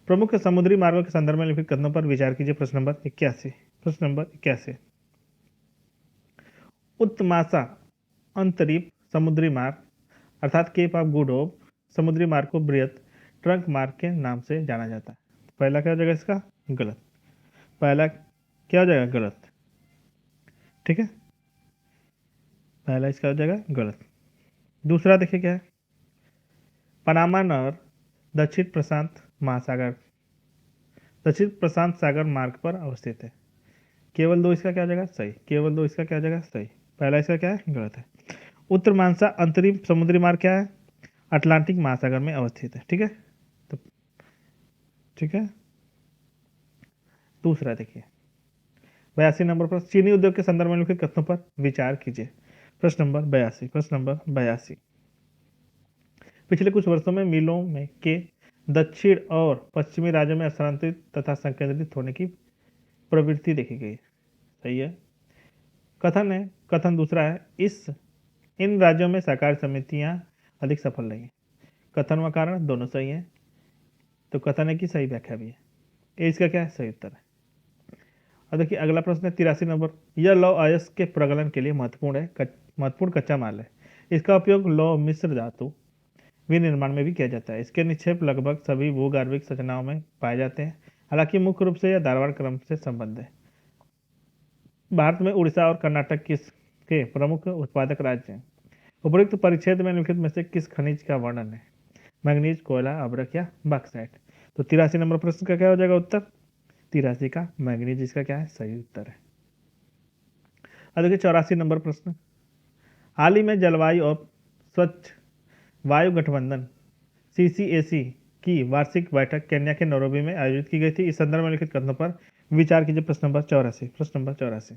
प्रमुख समुद्री मार्गों के संदर्भ में लिखित कथनों पर विचार कीजिए। प्रश्न नंबर 81। प्रश्न नंबर 81, उत्तमाशा अंतरीप समुद्री मार्ग अर्थात केप ऑफ गुड होप समुद्री मार्ग को बृहत ट्रंक मार्ग के नाम से जाना जाता है। पहला क्या हो जाएगा इसका गलत। पहला क्या हो जाएगा गलत। ठीक है, पहला इसका हो जाएगा गलत। दूसरा देखिए क्या है, पनामा नहर दक्षिण प्रशांत सागर मार्ग पर अवस्थित है। केवल दो इसका क्या हो जाएगा सही, केवल दो इसका क्या हो जाएगा सही। पहला इसका क्या है गलत है। उत्तरमांसा अंतरिम समुद्री मार्ग क्या है, अटलांटिक महासागर में अवस्थित है। ठीक है, तो ठीक है। दूसरा देखिए 82 नंबर पर, चीनी उद्योग के संदर्भ में लिखित कथनों पर विचार कीजिए। प्रश्न नंबर 82। पिछले कुछ वर्षों में मिलों में के दक्षिण और पश्चिमी राज्यों में स्थानांतरित तथा संकेंद्रित होने की प्रवृत्ति देखी गई। सही है। कथन दूसरा है, इन राज्यों में सहकारी समितियां अधिक सफल रही हैं। कथन व कारण दोनों सही हैं, तो कथन है कि सही व्याख्या भी है। ये इसका क्या है सही उत्तर है। अब देखिए अगला प्रश्न है 83 नंबर, यह लौह अयस्क के प्रगलन के लिए महत्वपूर्ण कच्चा माल है। इसका उपयोग लौह मिश्र धातु विनिर्माण में भी किया जाता है। इसके निक्षेप लगभग सभी भूगर्भिक संरचनाओं में पाए जाते हैं। हालांकि मुख्य रूप से यह धारवाड़ क्रम से संबद्ध है। भारत में उड़ीसा और कर्नाटक के प्रमुख उत्पादक राज्य हैं। उपरोक्त परिच्छेद में निम्नलिखित में से किस खनिज का वर्णन है, मैग्नीज, कोयला, अभ्रक या बॉक्साइट। तो 83 नंबर प्रश्न का क्या हो जाएगा उत्तर, 83 का मैग्नीज इसका क्या है सही उत्तर है। अब देखिए 84 नंबर प्रश्न, हाल ही में जलवायु और स्वच्छ वायु गठबंधन CCAC की वार्षिक बैठक केन्या के नैरोबी में आयोजित की गई थी। इस संदर्भ में लिखित कथनों पर विचार कीजिए। प्रश्न नंबर 84। प्रश्न नंबर 84,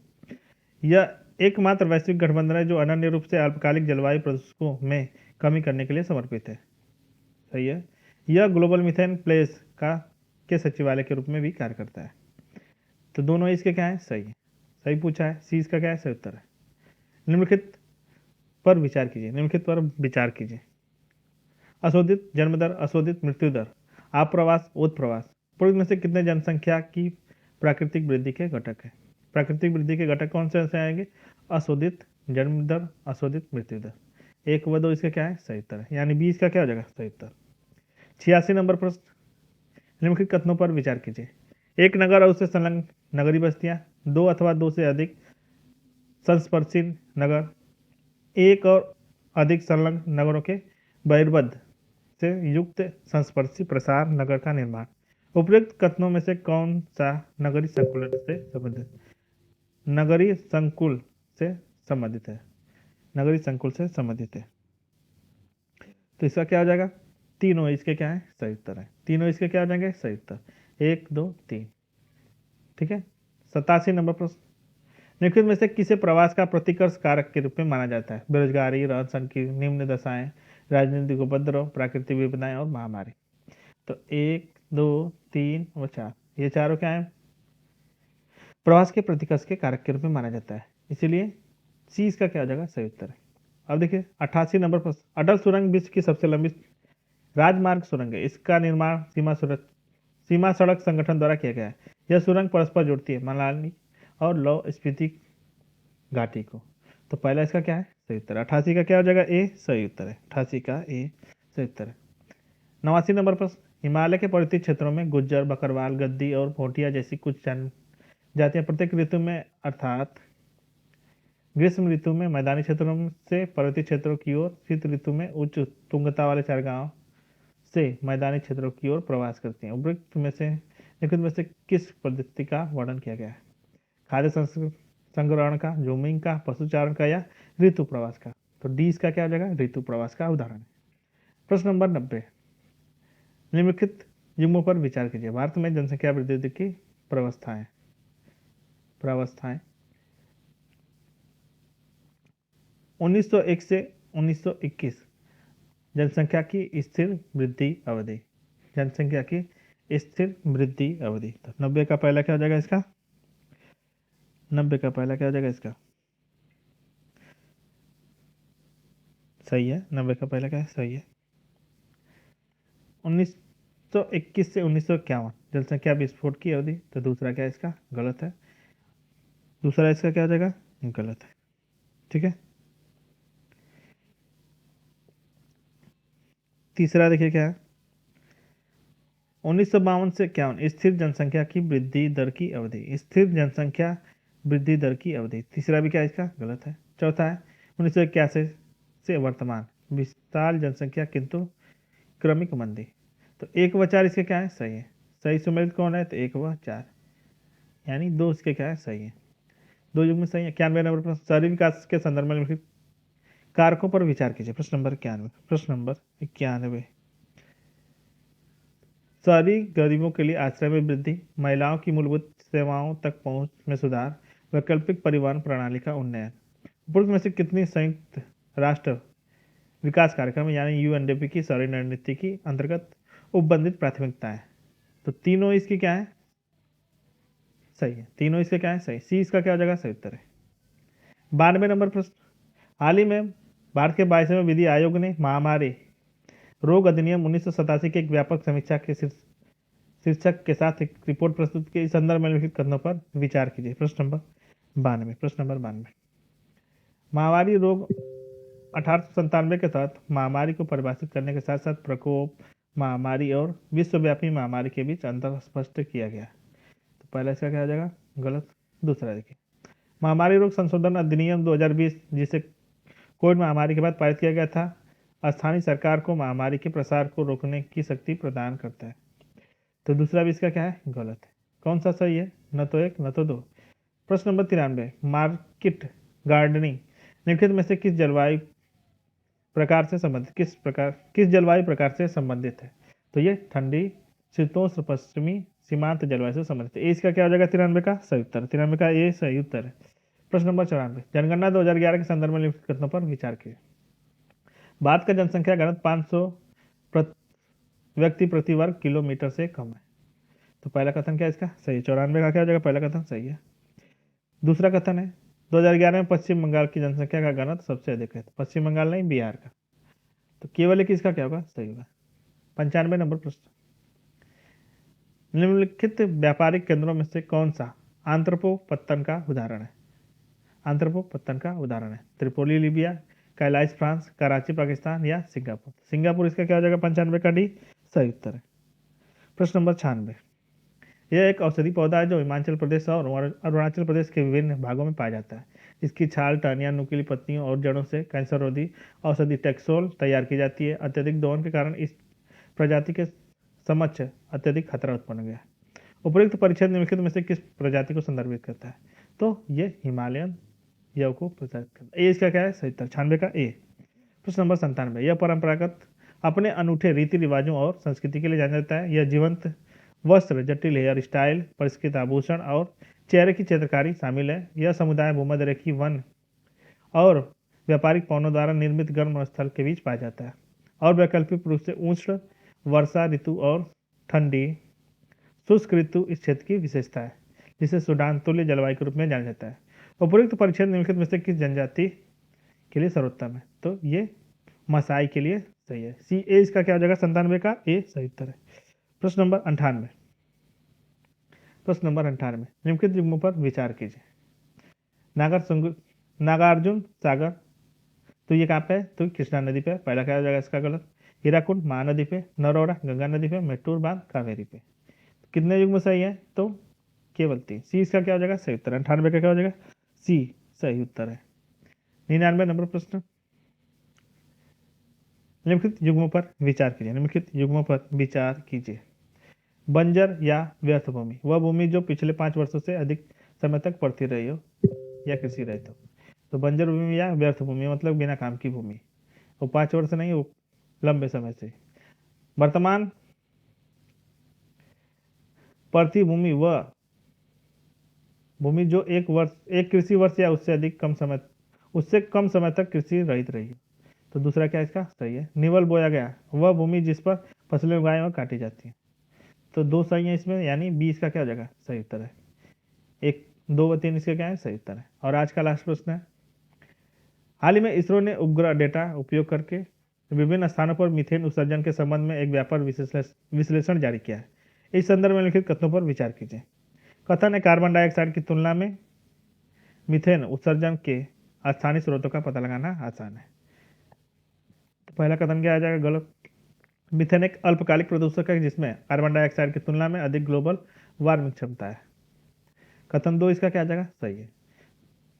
यह एकमात्र वैश्विक गठबंधन है जो अनन्य रूप से अल्पकालिक जलवायु प्रदूषकों में कमी करने के लिए समर्पित है। सही है। यह ग्लोबल मिथेन प्लेस के सचिवालय के रूप में भी कार्य करता है। तो दोनों इसके क्या है सही है, सही पूछा है। सी इसका क्या है सही उत्तर है। निम्नलिखित पर विचार कीजिए। अशोधित जन्म दर, अशोधित मृत्यु दर, आप्रवास, उत्प्रवास पूर्व में से कितने जनसंख्या की प्राकृतिक वृद्धि के घटक है। प्राकृतिक वृद्धि के घटक कौन से आएंगे, अशोधित जन्म दर, अशोधित मृत्यु दर। 1 व 2 इसका क्या है सही उत्तर है, यानी 20 का क्या हो जाएगा सही उत्तर। 86 नंबर प्रश्न, निम्नलिखित कथनों पर विचार कीजिए। एक नगर और उससे संलग्न नगरीय बस्तियां, 2 अथवा 2 से अधिक संस्पर्शी नगर, एक और अधिक संलग्न नगरों के बहिर्बद्ध से युक्त संस्पर्शी प्रसार नगर का निर्माण। उपयुक्त कथनों में से कौन सा नगरीय संकुल से संबंधित है। नगरीय संकुल से संबंधित है। तो इसका क्या हो जाएगा, तीनों इसके क्या है सही उत्तर है। तीनों इसके क्या हो जाएंगे सही उत्तर, 1 2 3। ठीक है। 87 नंबर प्रश्न, निम्नलिखित में से किसे प्रवास का प्रतिकर्ष कारक के रूप में माना जाता है। बेरोजगारी, रहन सहन की निम्न दशाएं, राजनीतिक उपद्रव, प्राकृतिक विपदाएं और महामारी। तो 1 2 3 और 4, ये चारों क्या है प्रवास के प्रतिकर्ष के कारक के रूप में माना जाता है। इसीलिए सी इसका क्या हो जाएगा सही उत्तर है। अब देखिए 88 नंबर प्रश्न, अटल सुरंग विश्व की सबसे लंबी राजमार्ग सुरंग है। इसका निर्माण सीमा सड़क संगठन द्वारा किया गया है। यह सुरंग परस्पर जोड़ती है मनाली और लाहौल स्पीति घाटी को। तो पहला इसका क्या है सही उत्तर है। 88 का क्या हो जाएगा? ए सही उत्तर है। 88 का ए सही उत्तर है। 89 नंबर पर, हिमालय के पर्वतीय क्षेत्रों में गुज्जर, बकरवाल, गद्दी और भोटिया जैसी कुछ जातियां प्रत्येक ऋतु में अर्थात ग्रीष्म ऋतु में मैदानी क्षेत्रों से पर्वतीय क्षेत्रों की ओर, शीत ऋतु में उच्च तुंगता वाले चारागाहों से मैदानी क्षेत्रों की ओर प्रवास करती हैं। उपरोक्त में से निम्नलिखित में से किस पद्धति का वर्णन किया गया है? खाद्य संग्रहण का, जूमिंग का, पशुचारण का या ऋतु प्रवास का? तो डी इसका क्या हो जाएगा? ऋतु प्रवास का उदाहरण है। प्रश्न नंबर 90, निम्नलिखित युग्मों पर विचार कीजिए। भारत में जनसंख्या वृद्धि की प्रावस्थाएं 1901 से 1921 जनसंख्या की स्थिर वृद्धि अवधि, जनसंख्या की स्थिर वृद्धि अवधि। तो 90 का पहला क्या हो जाएगा इसका? 90 का पहला क्या हो जाएगा इसका? सही है। 90 का पहला क्या है? सही है। 1921 से 1951 जनसंख्या विस्फोट की अवधि। तो दूसरा क्या है इसका? गलत है। दूसरा इसका क्या हो जाएगा? गलत है। ठीक है। तीसरा देखिए क्या है? 1952 से 51 स्थिर जनसंख्या की वृद्धि दर की अवधि, स्थिर जनसंख्या वृद्धि दर की अवधि। तीसरा भी क्या है इसका? गलत है। चौथा है 1981 से वर्तमान विशाल जनसंख्या किंतु क्रमिक मंदी। तो 1 व 4 इसके क्या है? सही है। सही सुमेलित कौन है? तो 1 व 4, यानी 2 इसके क्या है? सही है। 2 युग्म सही है। 91 नंबर प्रश्न, शहरी विकास के संदर्भ में निम्नलिखित कारकों पर विचार कीजिए। प्रश्न नंबर 91। प्रश्न नंबर 91, शहरी गरीबों के लिए आश्रय में वृद्धि, महिलाओं की मूलभूत सेवाओं तक पहुंच में सुधार, वैकल्पिक परिवहन प्रणाली का उन्नयन। उपरोक्त में से कितनी संयुक्त राष्ट्र विकास कार्यक्रम यानी यूएनडीपी की शहरी रणनीति की अंतर्गत उपबंधित प्राथमिकताएं? तो तीनों इसकी क्या है? सही है। तीनों इसके क्या है? सही। सी इसका क्या हो जाएगा? सही उत्तर है। 92 नंबर प्रश्न, हाल ही में भारत के 22वें विधि आयोग ने महामारी रोग अधिनियम 1987 की एक व्यापक समीक्षा के शीर्षक के साथ एक रिपोर्ट प्रस्तुत की। इस संदर्भ में लिखित कथनों पर विचार कीजिए। प्रश्न नंबर 92। प्रश्न नंबर 92, महामारी रोग 1897 के तहत महामारी को परिभाषित करने के साथ साथ प्रकोप, महामारी और विश्वव्यापी महामारी के बीच अंतर स्पष्ट किया गया। तो पहला इसका क्या हो जाएगा? गलत। दूसरा देखिए, महामारी रोग संशोधन अधिनियम 2020 जिसे कोविड महामारी के बाद पारित किया गया था, स्थानीय सरकार को महामारी के प्रसार को रोकने की शक्ति प्रदान करता है। तो दूसरा भी इसका क्या है? गलत है। कौन सा सही है? न तो 1 न तो 2। प्रश्न नंबर 93, मार्केट गार्डनिंग निम्नलिखित में से किस जलवायु प्रकार से संबंधित किस जलवायु प्रकार से संबंधित है? तो ये ठंडी शीतोष्ण पश्चिमी सीमांत जलवायु से संबंधित है। ए इसका क्या हो जाएगा? 93 का सही उत्तर। 93 का ए सही उत्तर है। प्रश्न नंबर 94, जनगणना 2011 के संदर्भ में निम्नलिखित कथनों पर विचार कीजिए। भारत का जनसंख्या घनत्व 500 व्यक्ति प्रति वर्ग किलोमीटर से कम है। तो पहला कथन क्या है इसका? सही। 94 का क्या हो जाएगा? पहला कथन सही है। दूसरा कथन है 2011 में पश्चिम बंगाल की जनसंख्या का घनत्व सबसे अधिक है। तो पश्चिम बंगाल नहीं, बिहार का। तो केवल एक इसका क्या होगा? सही होगा। 95 नंबर प्रश्न, निम्नलिखित व्यापारिक केंद्रों में से कौन सा आंत्रपोपत्तन का उदाहरण है? आंत्रपोपत्तन का उदाहरण है Tripoli Libya, Kailash France, Karachi Pakistan या सिंगापुर। सिंगापुर इसका क्या हो जाएगा? 95 का डी सही उत्तर है। प्रश्न नंबर 96, यह एक औषधि पौधा है जो हिमाचल प्रदेश और अरुणाचल प्रदेश के विभिन्न भागों में पाया जाता है। इसकी छाल, टहनियाँ, नुकीली पत्तियों और जड़ों से कैंसर रोधी औषधि टेक्सोल तैयार की जाती है। अत्यधिक दोहन के कारण इस प्रजाति के समक्ष अत्यधिक खतरा उत्पन्न गया। उपयुक्त परिच्छेद निम्नलिखित में से किस प्रजाति को संदर्भित करता है? तो ये हिमालयन यव को प्रसारित करता है। ए इसका क्या है? सही उत्तर। 96 का ए। प्रश्न नंबर 97, यह परंपरागत अपने अनूठे रीति रिवाजों और संस्कृति के लिए जाना जाता है। यह जीवंत वस्त्र, जटिल हेयर स्टाइल, परिष्कृत आभूषण और चेहरे की चित्रकारी शामिल है। यह समुदाय भूमध्यरेखीय वन और व्यापारिक पवनों द्वारा निर्मित गर्म स्थल के बीच पाया जाता है और वैकल्पिक रूप से उष्ण वर्षा ऋतु और ठंडी शुष्क ऋतु इस क्षेत्र की विशेषता है, जिसे सूडान तुल्य जलवायु के रूप में जाना जाता है। उपयुक्त परिच्छेद निम्नलिखित में से किस जनजाति के लिए सर्वोत्तम है? तो ये मसाई के लिए सही है। सी ए इसका क्या हो जाएगा? 97 का ए सही उत्तर है। प्रश्न नंबर 98, प्रश्न नंबर 98, निम्नलिखित युग्मों पर विचार कीजिए। नागार्जुन सागर तो ये कहाँ पे है, तो कृष्णा नदी पे। पहला क्या हो जाएगा इसका गलत। हीराकुंड महानदी पे, नरौरा गंगा नदी पे, मेट्टूर बांध कावेरी पे। कितने युग्म सही है, तो केवल 3। सी इसका क्या हो जाएगा, सही उत्तर है। 98 का क्या हो जाएगा, सी सही उत्तर है। 99 नंबर प्रश्न, निम्नलिखित युग्मों पर विचार कीजिए। निम्नलिखित युग्मों पर विचार कीजिए। बंजर या व्यर्थ भूमि, वह भूमि जो पिछले 5 वर्षों से अधिक समय तक पड़ती रही हो या कृषि रहित हो। तो बंजर भूमि या व्यर्थ भूमि मतलब बिना काम की भूमि, वो 5 वर्ष नहीं, वो लंबे समय से। वर्तमान पड़ती भूमि वह भूमि जो एक कृषि वर्ष या उससे कम समय तक कृषि रहित रही है। तो दूसरा क्या इसका सही है। निवल बोया गया, वह भूमि जिस पर फसलें उगाई और काटी जाती हैं। तो 2 सही है इसमें, यानी 20 का क्या हो जाएगा, सही उत्तर है। 1, 2 व 3 इसके क्या है, सही उत्तर है। और आज का लास्ट प्रश्न है, हाल ही में इसरो ने उपग्रह डेटा उपयोग करके विभिन्न स्थानों पर मीथेन उत्सर्जन के संबंध में एक व्यापक विश्लेषण जारी किया है। इस संदर्भ में लिखित कथनों पर विचार कीजिए। कथन है, कार्बन डाइऑक्साइड की तुलना में मीथेन उत्सर्जन के स्थानीय स्रोतों का पता लगाना आसान है। तो पहला कथन क्या आ जाएगा, गलत। मीथेन एक अल्पकालिक प्रदूषक है जिसमें कार्बन डाइऑक्साइड की तुलना में अधिक ग्लोबल वार्मिंग क्षमता है। कथन 2 इसका क्या आ जाएगा, सही है।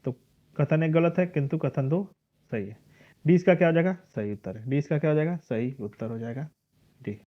तो कथन 1 गलत है, किंतु कथन 2 सही है। डी इसका क्या हो जाएगा, सही उत्तर है। डी इसका क्या हो जाएगा, सही उत्तर हो जाएगा डी।